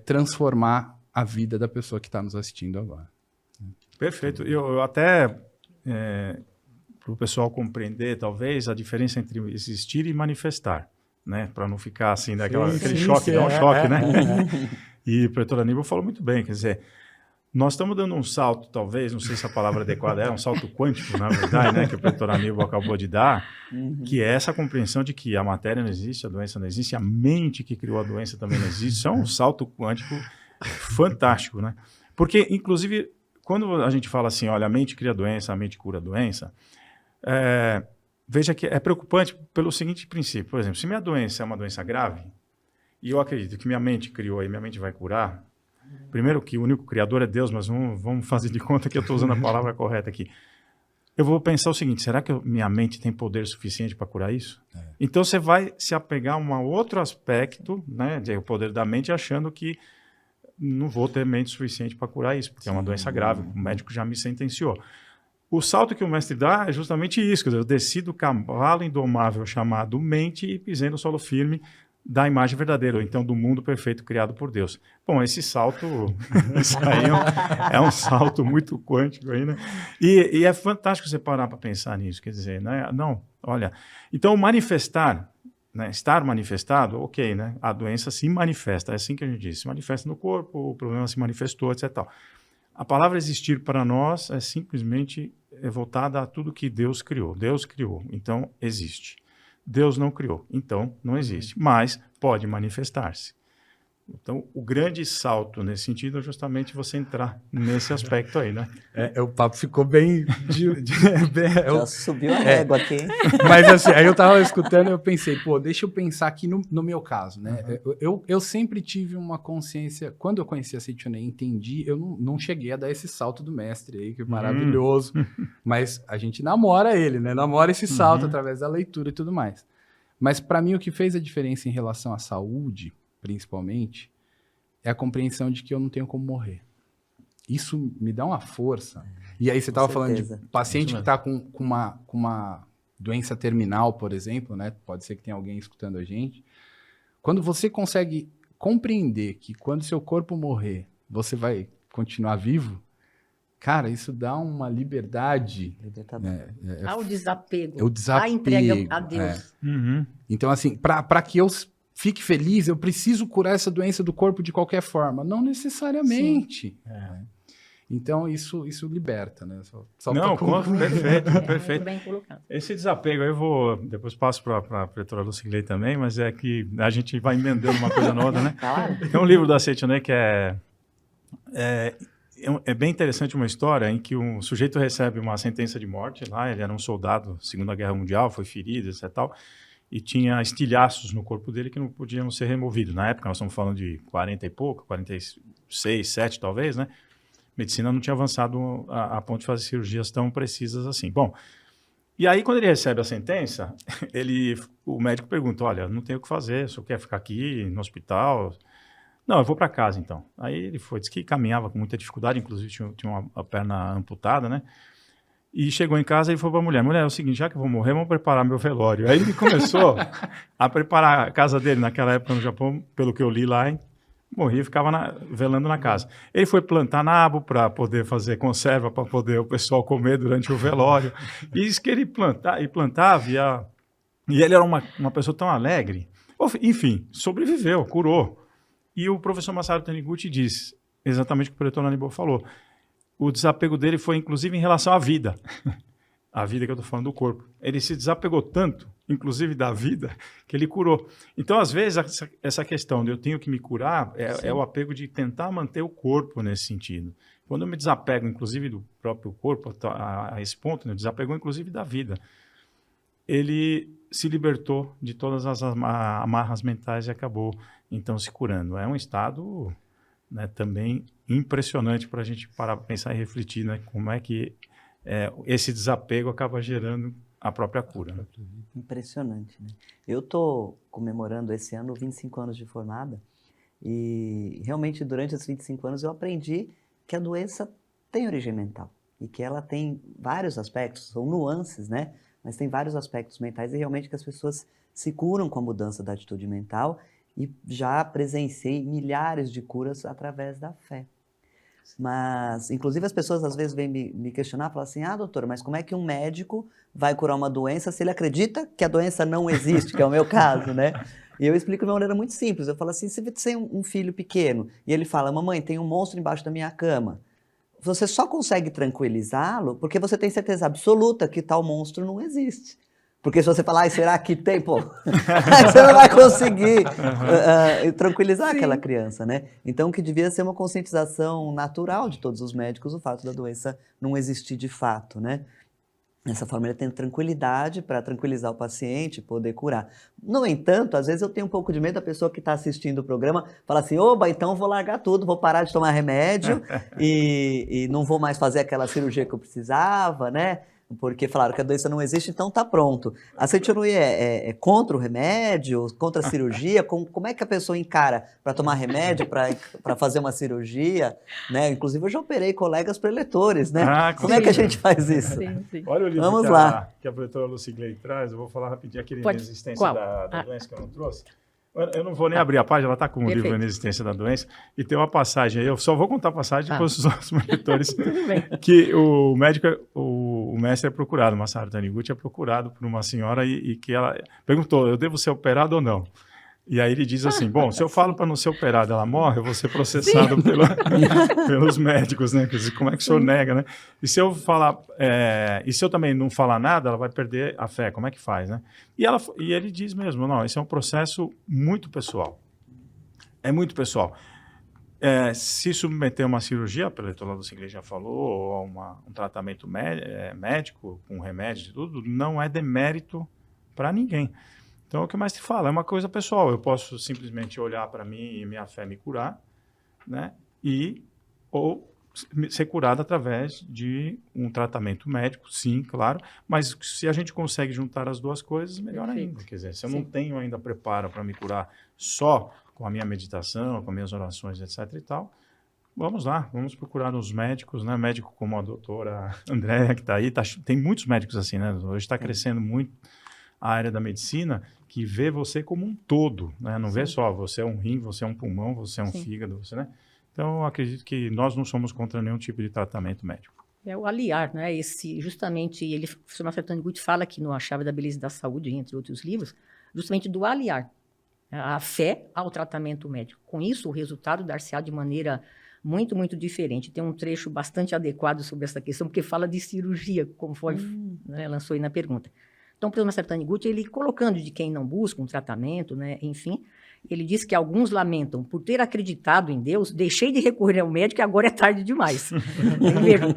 transformar a vida da pessoa que está nos assistindo agora. Perfeito. Eu até, para o pessoal compreender, talvez, a diferença entre existir e manifestar, né? Para não ficar assim, aquele choque, dá um choque, né? E o Pretor Aníbal falou muito bem, quer dizer, nós estamos dando um salto, talvez, não sei se a palavra adequada é um salto quântico, na verdade, né? Que o Pretor Aníbal acabou de dar, que é essa compreensão de que a matéria não existe, a doença não existe, a mente que criou a doença também não existe. Isso é um salto quântico fantástico, né? Porque, inclusive, quando a gente fala assim, olha, a mente cria a doença, a mente cura a doença, veja que é preocupante pelo seguinte princípio. Por exemplo, se minha doença é uma doença grave, e eu acredito que minha mente criou e minha mente vai curar, primeiro que o único criador é Deus, mas vamos fazer de conta que eu estou usando a palavra correta aqui. Eu vou pensar o seguinte, será que minha mente tem poder suficiente para curar isso? Então você vai se apegar a um outro aspecto, né, o poder da mente, achando que não vou ter mente suficiente para curar isso, porque é uma doença grave, o médico já me sentenciou. O salto que o mestre dá é justamente isso, quer dizer, eu desci do cavalo indomável chamado mente e pisei no solo firme da imagem verdadeira, ou então do mundo perfeito criado por Deus. Bom, esse salto, isso aí é um salto muito quântico aí, né? E é fantástico você parar para pensar nisso, quer dizer, né? Não, olha, então manifestar, né? Estar manifestado, ok, né? A doença se manifesta, é assim que a gente diz, se manifesta no corpo, o problema se manifestou, etc. A palavra existir para nós é simplesmente voltada a tudo que Deus criou. Deus criou, então existe. Deus não criou, então não existe, mas pode manifestar-se. Então, o grande salto nesse sentido é justamente você entrar nesse aspecto aí, né? O papo ficou bem... Já subiu a régua aqui, hein? Mas assim, aí eu tava escutando e eu pensei, deixa eu pensar aqui no meu caso, né? Eu sempre tive uma consciência, quando eu conheci a Seiichi No, entendi, eu não cheguei a dar esse salto do mestre aí, que é maravilhoso, mas a gente namora ele, né? Namora esse salto através da leitura e tudo mais. Mas para mim o que fez a diferença em relação à saúde, principalmente, é a compreensão de que eu não tenho como morrer. Isso me dá uma força. E aí você estava falando de paciente que está com uma doença terminal, por exemplo, né? Pode ser que tenha alguém escutando a gente. Quando você consegue compreender que quando seu corpo morrer, você vai continuar vivo, cara, isso dá uma liberdade. Né? Há o desapego. É o desapego. A entrega a Deus. Então, assim, para que eu fique feliz, eu preciso curar essa doença do corpo de qualquer forma. Não necessariamente. Então, isso liberta, né? Só não, perfeito. Muito bem colocado. Esse desapego, aí eu vou, depois passo para a Pretora Lucilei também, mas é que a gente vai emendando uma coisa na outra, né? Claro. Tem um livro da Seiichi No que é bem interessante, uma história em que um sujeito recebe uma sentença de morte lá, ele era um soldado, Segunda Guerra Mundial, foi ferido, etc. Tal, e tinha estilhaços no corpo dele que não podiam ser removidos. Na época, nós estamos falando de 40 e pouco, 46, 7 talvez, né? Medicina não tinha avançado a ponto de fazer cirurgias tão precisas assim. Bom, e aí quando ele recebe a sentença, o médico pergunta, olha, não tenho o que fazer, só quer ficar aqui no hospital? Não, eu vou para casa então. Aí ele foi, disse que caminhava com muita dificuldade, inclusive tinha uma perna amputada, né? E chegou em casa e falou para a mulher, é o seguinte, já que eu vou morrer, vamos preparar meu velório. Aí ele começou a preparar a casa dele, naquela época no Japão, pelo que eu li lá, morria e ficava velando na casa. Ele foi plantar nabo para poder fazer conserva, para poder o pessoal comer durante o velório. E diz que ele plantava, e ele era uma pessoa tão alegre. Enfim, sobreviveu, curou. E o professor Masaru Taniguchi diz, exatamente o que o Pretor Aníbal falou. O desapego dele foi, inclusive, em relação à vida. A vida que eu estou falando do corpo. Ele se desapegou tanto, inclusive da vida, que ele curou. Então, às vezes, essa questão de eu tenho que me curar é o apego de tentar manter o corpo nesse sentido. Quando eu me desapego, inclusive, do próprio corpo, a esse ponto, né, eu desapego, inclusive, da vida. Ele se libertou de todas as amarras mentais e acabou, então, se curando. É um estado, né, também impressionante para a gente parar para pensar e refletir, né, como é que esse desapego acaba gerando a própria cura. Né? Impressionante, né? Eu estou comemorando esse ano 25 anos de formada e realmente durante esses 25 anos eu aprendi que a doença tem origem mental e que ela tem vários aspectos, são nuances, né? Mas tem vários aspectos mentais e realmente que as pessoas se curam com a mudança da atitude mental e já presenciei milhares de curas através da fé. Mas, inclusive, as pessoas às vezes vêm me questionar, falam assim, doutor, mas como é que um médico vai curar uma doença se ele acredita que a doença não existe, que é o meu caso, né? E eu explico de uma maneira muito simples, eu falo assim, se você tem um filho pequeno e ele fala, mamãe, tem um monstro embaixo da minha cama, você só consegue tranquilizá-lo porque você tem certeza absoluta que tal monstro não existe. Porque se você falar, será que tem? Pô, aí você não vai conseguir tranquilizar aquela criança, né? Então, que devia ser uma conscientização natural de todos os médicos, o fato da doença não existir de fato, né? Dessa forma, ele tem tranquilidade para tranquilizar o paciente, poder curar. No entanto, às vezes eu tenho um pouco de medo da pessoa que está assistindo o programa falar assim, oba, então eu vou largar tudo, vou parar de tomar remédio e não vou mais fazer aquela cirurgia que eu precisava, né? Porque falaram que a doença não existe, então tá pronto. A Seito-no-Ie é contra o remédio, contra a cirurgia? Como é que a pessoa encara para tomar remédio, para fazer uma cirurgia? Né? Inclusive, eu já operei colegas preletores, né? Como é que a gente faz isso? Sim. Olha o livro que a preletora Lucigley traz, eu vou falar rapidinho aquele Inexistência da Doença que eu não trouxe. Eu não vou nem abrir a página, ela está com o livro Inexistência da Doença, e tem uma passagem aí, eu só vou contar a passagem depois os nossos monitores, que o médico, o mestre é procurado, Masaru Taniguchi é procurado por uma senhora e que ela perguntou, eu devo ser operado ou não? E aí ele diz assim, bom, se eu falo para não ser operado, ela morre, eu vou ser processado pelos médicos, né? Quer dizer, como é que o senhor nega, né? E se eu falar, e se eu também não falar nada, ela vai perder a fé, como é que faz, né? E ele diz mesmo, não, esse é um processo muito pessoal. É muito pessoal. Se submeter a uma cirurgia, a preletora Lucigley já falou, ou a um tratamento médico, com remédio e tudo, não é demérito para ninguém. Então, o que mais te fala é uma coisa pessoal. Eu posso simplesmente olhar para mim e minha fé me curar, né? Ou ser curado através de um tratamento médico, sim, claro. Mas se a gente consegue juntar as duas coisas, melhor ainda. Quer dizer, se eu não tenho ainda preparo para me curar só com a minha meditação, com as minhas orações, etc. e tal, vamos lá, vamos procurar os médicos, né? Médico como a doutora Andréa, que está aí. Tem muitos médicos assim, né? Hoje está crescendo muito a área da medicina, que vê você como um todo, né? Não vê só, você é um rim, você é um pulmão, você é um fígado, você, né? Então, eu acredito que nós não somos contra nenhum tipo de tratamento médico. É o aliar, né? Justamente, o professor Masaru Taniguchi fala aqui no A Chave da Beleza e da Saúde, entre outros livros, justamente do aliar a fé ao tratamento médico. Com isso, o resultado dar-se-á de maneira muito, muito diferente. Tem um trecho bastante adequado sobre essa questão, porque fala de cirurgia, conforme lançou aí na pergunta. Então, o professor Masaru Taniguchi, ele colocando de quem não busca um tratamento, né, enfim, ele diz que alguns lamentam, por ter acreditado em Deus, deixei de recorrer ao médico e agora é tarde demais.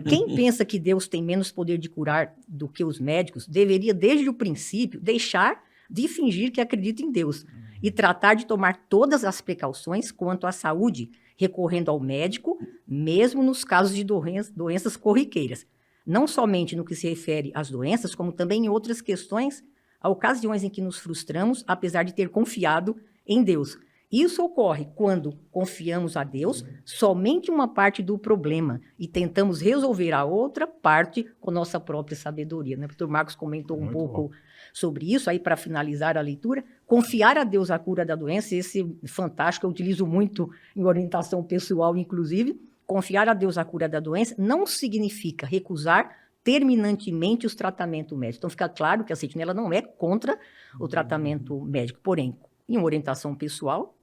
Quem pensa que Deus tem menos poder de curar do que os médicos, deveria, desde o princípio, deixar de fingir que acredita em Deus e tratar de tomar todas as precauções quanto à saúde, recorrendo ao médico, mesmo nos casos de doenças corriqueiras. Não somente no que se refere às doenças, como também em outras questões, há ocasiões em que nos frustramos, apesar de ter confiado em Deus. Isso ocorre quando confiamos a Deus somente uma parte do problema e tentamos resolver a outra parte com nossa própria sabedoria. Né? O doutor Marcos comentou um pouco sobre isso, aí para finalizar a leitura. Confiar a Deus a cura da doença, esse fantástico, eu utilizo muito em orientação pessoal, inclusive. Confiar a Deus a cura da doença não significa recusar terminantemente os tratamentos médicos. Então, fica claro que a Seito-no-Ie não é contra o tratamento médico. Porém, Em uma orientação pessoal,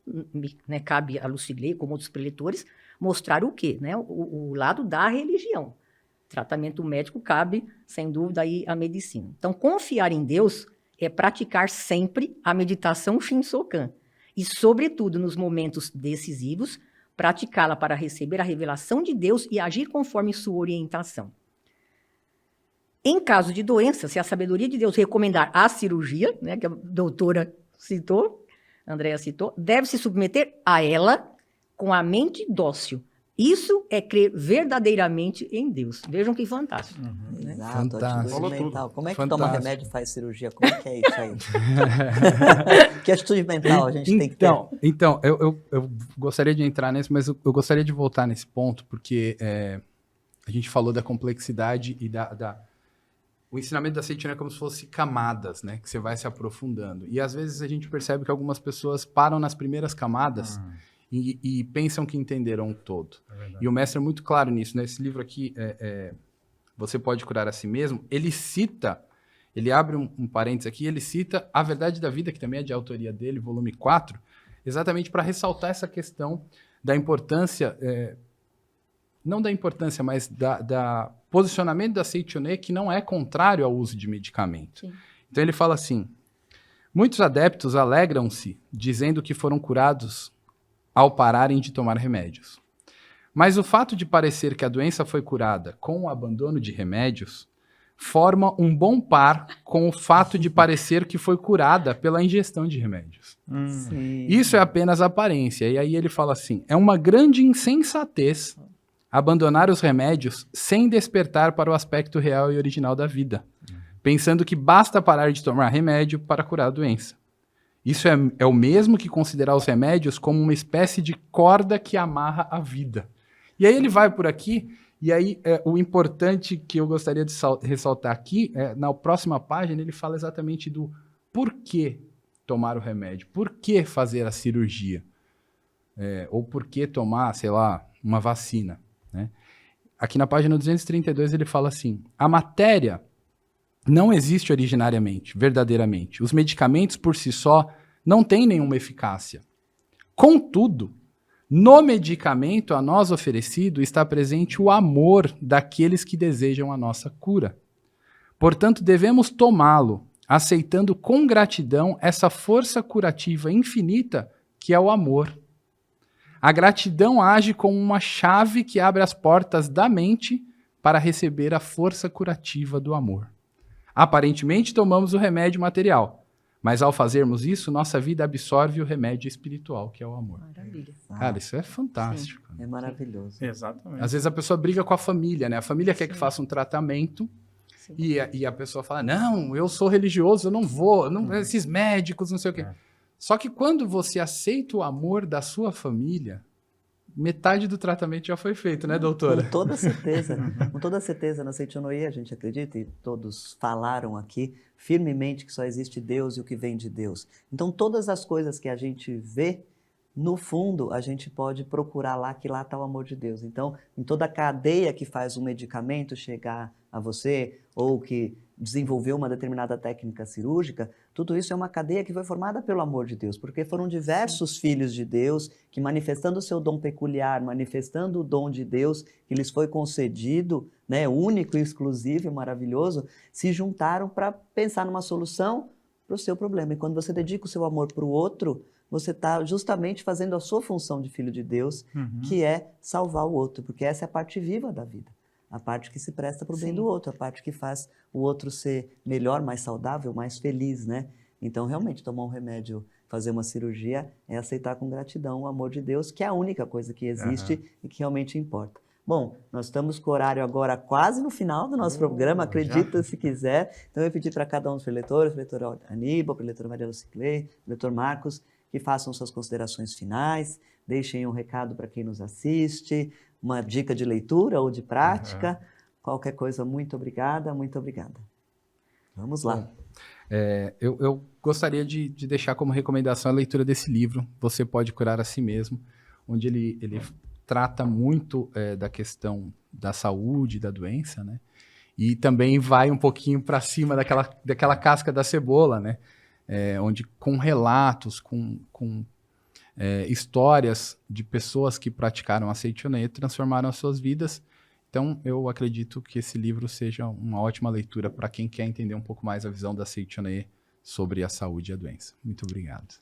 né, cabe a Lucilei, como outros preletores, mostrar o quê? Né? O lado da religião. Tratamento médico cabe, sem dúvida, aí a medicina. Então, confiar em Deus é praticar sempre a meditação Shinsokan. E, sobretudo, nos momentos decisivos, praticá-la para receber a revelação de Deus e agir conforme sua orientação. Em caso de doença, se a sabedoria de Deus recomendar a cirurgia, né, que a doutora citou, Andréa citou, deve se submeter a ela com a mente dócil. Isso é crer verdadeiramente em Deus. Vejam que fantástico. Né? Exato, Fantástico. atitude mental. Como é que Fantástico. toma remédio e faz cirurgia? Como é que é isso aí? Que atitude mental a gente tem que ter? Então, eu gostaria de entrar nesse, mas eu gostaria de voltar nesse ponto, porque a gente falou da complexidade e o ensinamento da Seiichi é como se fosse camadas, né? Que você vai se aprofundando. E às vezes a gente percebe que algumas pessoas param nas primeiras camadas e pensam que entenderam o todo. E o mestre é muito claro nisso. Nesse livro aqui, Você Pode Curar a Si Mesmo, ele abre um parênteses aqui, ele cita A Verdade da Vida, que também é de autoria dele, volume 4, exatamente para ressaltar essa questão da importância, não da importância, mas da posicionamento da Seichonê, que não é contrário ao uso de medicamento. Sim. Então ele fala assim: muitos adeptos alegram-se dizendo que foram curados ao pararem de tomar remédios. Mas o fato de parecer que a doença foi curada com o abandono de remédios forma um bom par com o fato de parecer que foi curada pela ingestão de remédios. Sim. Isso é apenas aparência. E aí ele fala assim: é uma grande insensatez abandonar os remédios sem despertar para o aspecto real e original da vida, pensando que basta parar de tomar remédio para curar a doença. Isso é o mesmo que considerar os remédios como uma espécie de corda que amarra a vida. E aí ele vai por aqui, e aí o importante que eu gostaria de ressaltar aqui, na próxima página, ele fala exatamente do porquê tomar o remédio, por que fazer a cirurgia, ou por que tomar, sei lá, uma vacina. Né? Aqui na página 232 ele fala assim: a matéria não existe originariamente, verdadeiramente. Os medicamentos por si só não têm nenhuma eficácia. Contudo, no medicamento a nós oferecido está presente o amor daqueles que desejam a nossa cura. Portanto, devemos tomá-lo, aceitando com gratidão essa força curativa infinita que é o amor. A gratidão age como uma chave que abre as portas da mente para receber a força curativa do amor. Aparentemente, tomamos o remédio material, mas ao fazermos isso, nossa vida absorve o remédio espiritual, que é o amor. Maravilha. Cara, isso é fantástico. É maravilhoso. Exatamente. Às vezes a pessoa briga com a família, né? A família quer que faça um tratamento Sim. e a pessoa fala: não, eu sou religioso, eu não vou, esses médicos, não sei o quê. Só que quando você aceita o amor da sua família, metade do tratamento já foi feito, né, doutora? Com toda certeza. Com toda certeza, na Seichonoye a gente acredita, e todos falaram aqui firmemente que só existe Deus e o que vem de Deus. Então, todas as coisas que a gente vê, no fundo, a gente pode procurar lá, que lá está o amor de Deus. Então, em toda a cadeia que faz um medicamento chegar a você, ou que desenvolveu uma determinada técnica cirúrgica, tudo isso é uma cadeia que foi formada pelo amor de Deus, porque foram diversos filhos de Deus que, manifestando o seu dom peculiar, manifestando o dom de Deus que lhes foi concedido, né, único, exclusivo e maravilhoso, se juntaram para pensar numa solução para o seu problema. E quando você dedica o seu amor para o outro, você está justamente fazendo a sua função de filho de Deus, que é salvar o outro, porque essa é a parte viva da vida. A parte que se presta para o bem do outro, a parte que faz o outro ser melhor, mais saudável, mais feliz, né? Então, realmente, tomar um remédio, fazer uma cirurgia, é aceitar com gratidão o amor de Deus, que é a única coisa que existe e que realmente importa. Bom, nós estamos com o horário agora quase no final do nosso programa, acredita se quiser. Então, eu pedi para cada um dos preletores, o preletor Aníbal, o preletor Maria Luciclei, o preletor Marcos, que façam suas considerações finais, deixem um recado para quem nos assiste, uma dica de leitura ou de prática, qualquer coisa, muito obrigada, muito obrigada. Vamos lá. Bom, eu gostaria de deixar como recomendação a leitura desse livro, Você Pode Curar a Si Mesmo, onde ele trata muito da questão da saúde, da doença, né? E também vai um pouquinho para cima daquela casca da cebola, né? onde com relatos, com histórias de pessoas que praticaram a Seichonoye transformaram as suas vidas. Então, eu acredito que esse livro seja uma ótima leitura para quem quer entender um pouco mais a visão da Seichonoye sobre a saúde e a doença. Muito obrigado.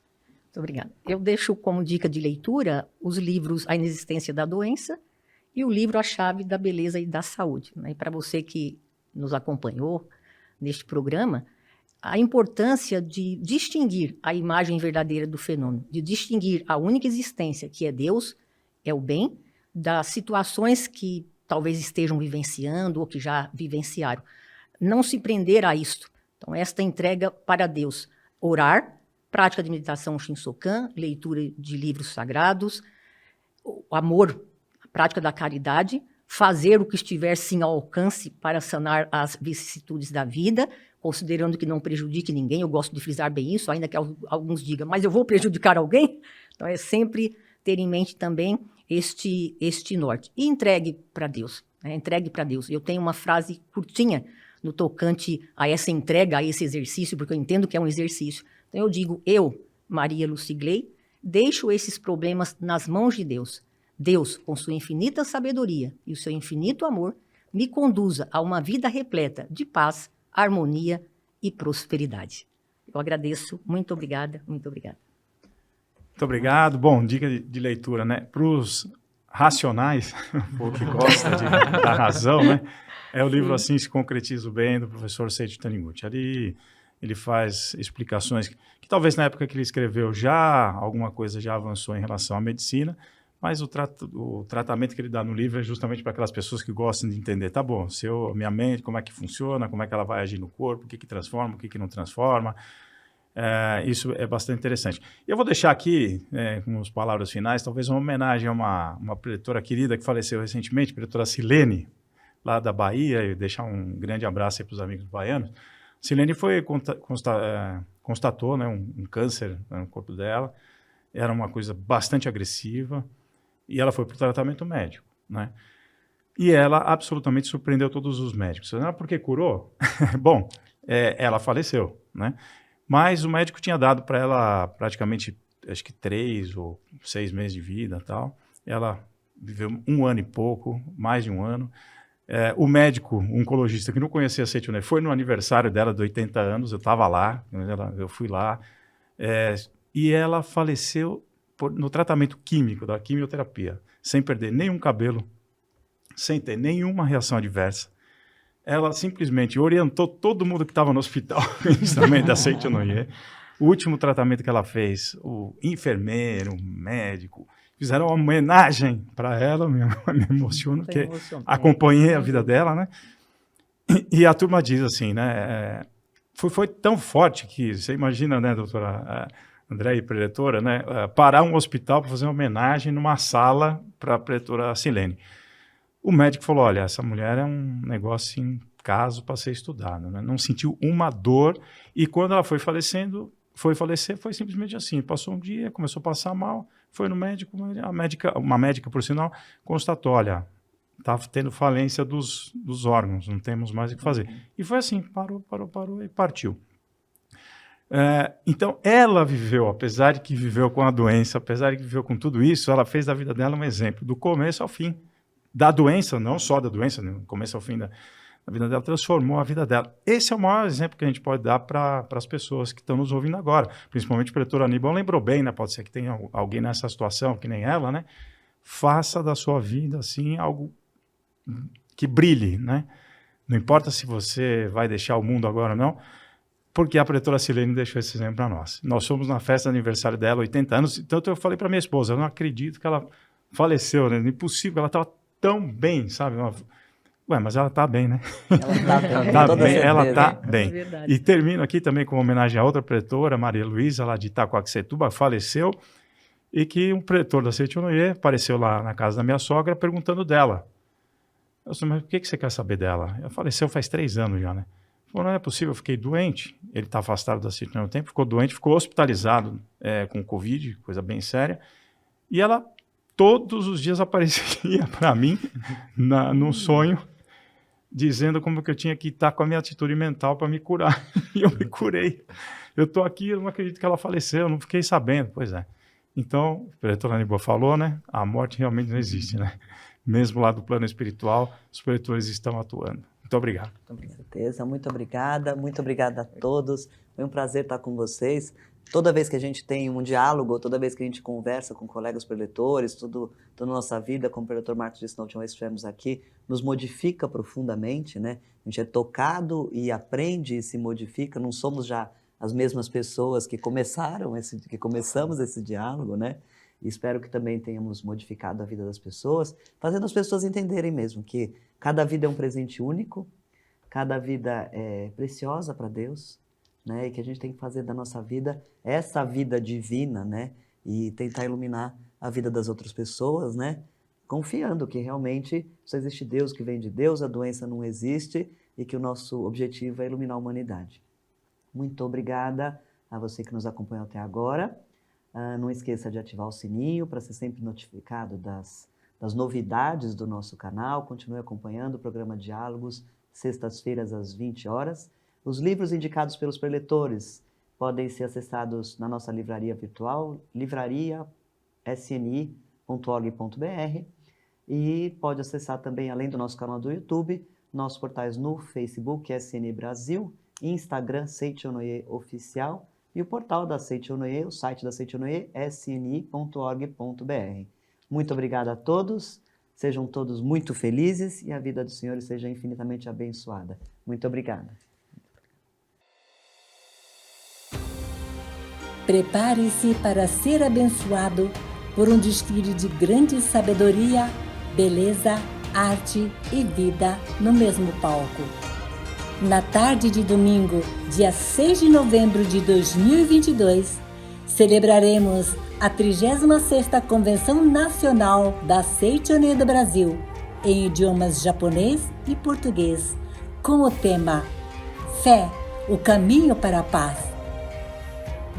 Muito obrigada. Eu deixo como dica de leitura os livros A Inexistência da Doença e o livro A Chave da Beleza e da Saúde. Né? E para você que nos acompanhou neste programa, a importância de distinguir a imagem verdadeira do fenômeno, de distinguir a única existência, que é Deus, é o bem, das situações que talvez estejam vivenciando ou que já vivenciaram. Não se prender a isto. Então, esta entrega para Deus. Orar, prática de meditação Shinsokan, leitura de livros sagrados, o amor, a prática da caridade, fazer o que estiver sim ao alcance para sanar as vicissitudes da vida, considerando que não prejudique ninguém. Eu gosto de frisar bem isso, ainda que alguns digam, mas eu vou prejudicar alguém? Então, é sempre ter em mente também este norte. E entregue para Deus. Né? Entregue para Deus. Eu tenho uma frase curtinha no tocante a essa entrega, a esse exercício, porque eu entendo que é um exercício. Então, eu digo, eu, Maria Lucigley, deixo esses problemas nas mãos de Deus. Deus, com sua infinita sabedoria e o seu infinito amor, me conduza a uma vida repleta de paz, harmonia e prosperidade. Eu agradeço. Muito obrigada, muito obrigada. Muito obrigado. Bom, dica de leitura, né? Para os racionais, o que gosta da razão, né? É o livro Assim Se Concretiza o Bem, do professor Seiichi Taniguchi. Ali ele faz explicações que talvez na época que ele escreveu alguma coisa já avançou em relação à medicina, mas o tratamento que ele dá no livro é justamente para aquelas pessoas que gostam de entender, tá bom, minha mente, como é que funciona, como é que ela vai agir no corpo, o que transforma, o que não transforma. Isso é bastante interessante. Eu vou deixar aqui, com as palavras finais, talvez uma homenagem a uma preletora querida que faleceu recentemente, a preletora Silene, lá da Bahia, e deixar um grande abraço aí para os amigos baianos. Silene constatou, né, um câncer no corpo dela, era uma coisa bastante agressiva, e ela foi para o tratamento médico, né? E ela absolutamente surpreendeu todos os médicos. Por que curou? Bom, ela faleceu, né? Mas o médico tinha dado para ela praticamente, acho que 3 ou 6 meses de vida e tal. Ela viveu 1 ano e pouco, mais de 1 ano. O médico, o oncologista que não conhecia a Seichonoye, foi no aniversário dela de 80 anos, eu estava lá, eu fui lá, e ela faleceu no tratamento químico, da quimioterapia, sem perder nenhum cabelo, sem ter nenhuma reação adversa. Ela simplesmente orientou todo mundo que estava no hospital, também da Seichonoye. O último tratamento que ela fez, o enfermeiro, o médico, fizeram uma homenagem para ela, me emociono, porque acompanhei a vida dela, né? E a turma diz assim, né? Foi tão forte que, você imagina, né, doutora André e preletora, né? Parar um hospital para fazer uma homenagem numa sala para a preletora Silene. O médico falou, olha, essa mulher é um negócio em caso para ser estudado, né? Não sentiu uma dor, e quando ela foi falecer, foi simplesmente assim, passou um dia, começou a passar mal, foi no médico, uma médica, por sinal, constatou, olha, está tendo falência dos órgãos, não temos mais o que fazer. E foi assim, parou e partiu. Então, ela viveu, apesar de que viveu com a doença, apesar de que viveu com tudo isso, ela fez da vida dela um exemplo, do começo ao fim. Da doença, não só da doença, do começo ao fim da vida dela, transformou a vida dela. Esse é o maior exemplo que a gente pode dar para as pessoas que estão nos ouvindo agora, principalmente o preletor Aníbal lembrou bem, né? Pode ser que tenha alguém nessa situação, que nem ela, né? Faça da sua vida, assim, algo que brilhe, né? Não importa se você vai deixar o mundo agora ou não, porque a preletora Silene deixou esse exemplo para nós. Nós fomos na festa de aniversário dela, 80 anos, tanto eu falei para minha esposa, eu não acredito que ela faleceu, né? Impossível, ela estava tão bem, sabe? Ué, mas ela está bem, né? Ela está bem. É E termino aqui também com uma homenagem a outra preletora, Maria Luísa, lá de Itacoaxetuba, faleceu, e que um preletor da Seichonoye apareceu lá na casa da minha sogra perguntando dela. Eu disse, mas por que você quer saber dela? Ela faleceu faz 3 anos já, né? Falou, não é possível, eu fiquei doente. Ele está afastado da Seichonoye há um tempo, ficou doente, ficou hospitalizado com Covid, coisa bem séria, e ela todos os dias aparecia para mim, num sonho, dizendo como que eu tinha que estar com a minha atitude mental para me curar. E eu me curei. eu estou aqui, eu não acredito que ela faleceu, eu não fiquei sabendo. Pois é. Então, o preletor Aníbal falou, né? A morte realmente não existe, né? Mesmo lá do plano espiritual, os preletores estão atuando. Muito obrigado. Com certeza, muito obrigada a todos. Foi um prazer estar com vocês. Toda vez que a gente tem um diálogo, toda vez que a gente conversa com colegas preletores, toda a nossa vida, como o preletor Marcos disse na última vez que estivemos aqui, nos modifica profundamente, né? A gente é tocado e aprende e se modifica, não somos já as mesmas pessoas que começamos esse diálogo, né? E espero que também tenhamos modificado a vida das pessoas, fazendo as pessoas entenderem mesmo que cada vida é um presente único, cada vida é preciosa para Deus, né? E que a gente tem que fazer da nossa vida essa vida divina, né? E tentar iluminar a vida das outras pessoas, né? Confiando que realmente só existe Deus, que vem de Deus, a doença não existe e que o nosso objetivo é iluminar a humanidade. Muito obrigada a você que nos acompanhou até agora. Não esqueça de ativar o sininho para ser sempre notificado das novidades do nosso canal. Continue acompanhando o programa Diálogos, sextas-feiras às 20 horas. Os livros indicados pelos preletores podem ser acessados na nossa livraria virtual, livrariasni.org.br, e pode acessar também, além do nosso canal do YouTube, nossos portais no Facebook, SNI Brasil, Instagram, Seichonoye Oficial, e o portal da Seichonoye, o site da Seichonoye, sni.org.br. Muito obrigado a todos, sejam todos muito felizes e a vida dos senhores seja infinitamente abençoada. Muito obrigado. Prepare-se para ser abençoado por um desfile de grande sabedoria, beleza, arte e vida no mesmo palco. Na tarde de domingo, dia 6 de novembro de 2022, celebraremos a 36ª Convenção Nacional da Seichonoye do Brasil, em idiomas japonês e português, com o tema Fé, o caminho para a paz.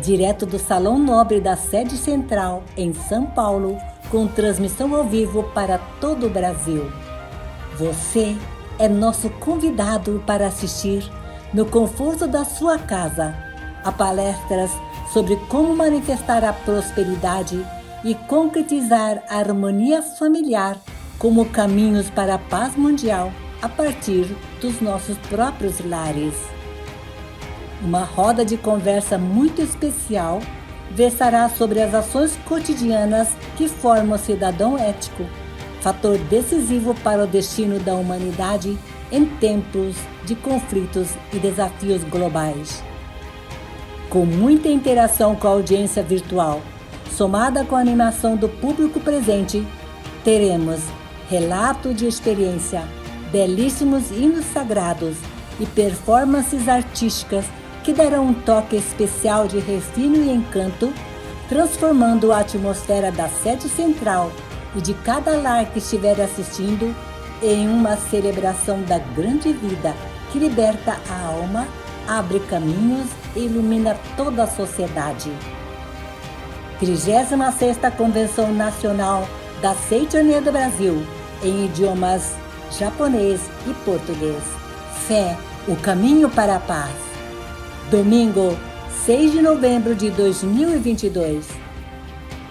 Direto do Salão Nobre da sede central, em São Paulo, com transmissão ao vivo para todo o Brasil. Você é nosso convidado para assistir, no conforto da sua casa, a palestras sobre como manifestar a prosperidade e concretizar a harmonia familiar como caminhos para a paz mundial a partir dos nossos próprios lares. Uma roda de conversa muito especial versará sobre as ações cotidianas que formam o cidadão ético, fator decisivo para o destino da humanidade em tempos de conflitos e desafios globais. Com muita interação com a audiência virtual, somada com a animação do público presente, teremos relato de experiência, belíssimos hinos sagrados e performances artísticas que darão um toque especial de refino e encanto, transformando a atmosfera da sede central e de cada lar que estiver assistindo em uma celebração da grande vida que liberta a alma, abre caminhos e ilumina toda a sociedade. 36ª Convenção Nacional da Seichonoye do Brasil, em idiomas japonês e português. Fé, o caminho para a paz. Domingo, 6 de novembro de 2022.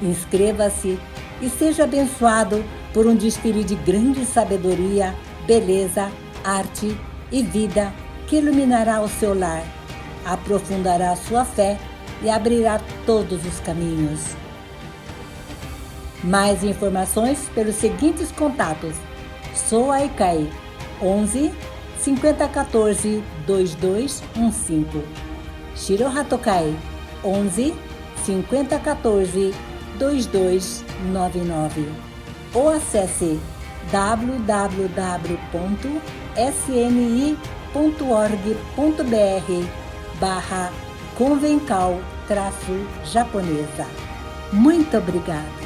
Inscreva-se e seja abençoado por um desfile de grande sabedoria, beleza, arte e vida que iluminará o seu lar, aprofundará a sua fé e abrirá todos os caminhos. Mais informações pelos seguintes contatos: Sou Aikai 11 5014 2215, Shiro Hatokai 11 5014 2299, ou acesse www.sni.org.br/convencal-japonesa. Muito obrigada!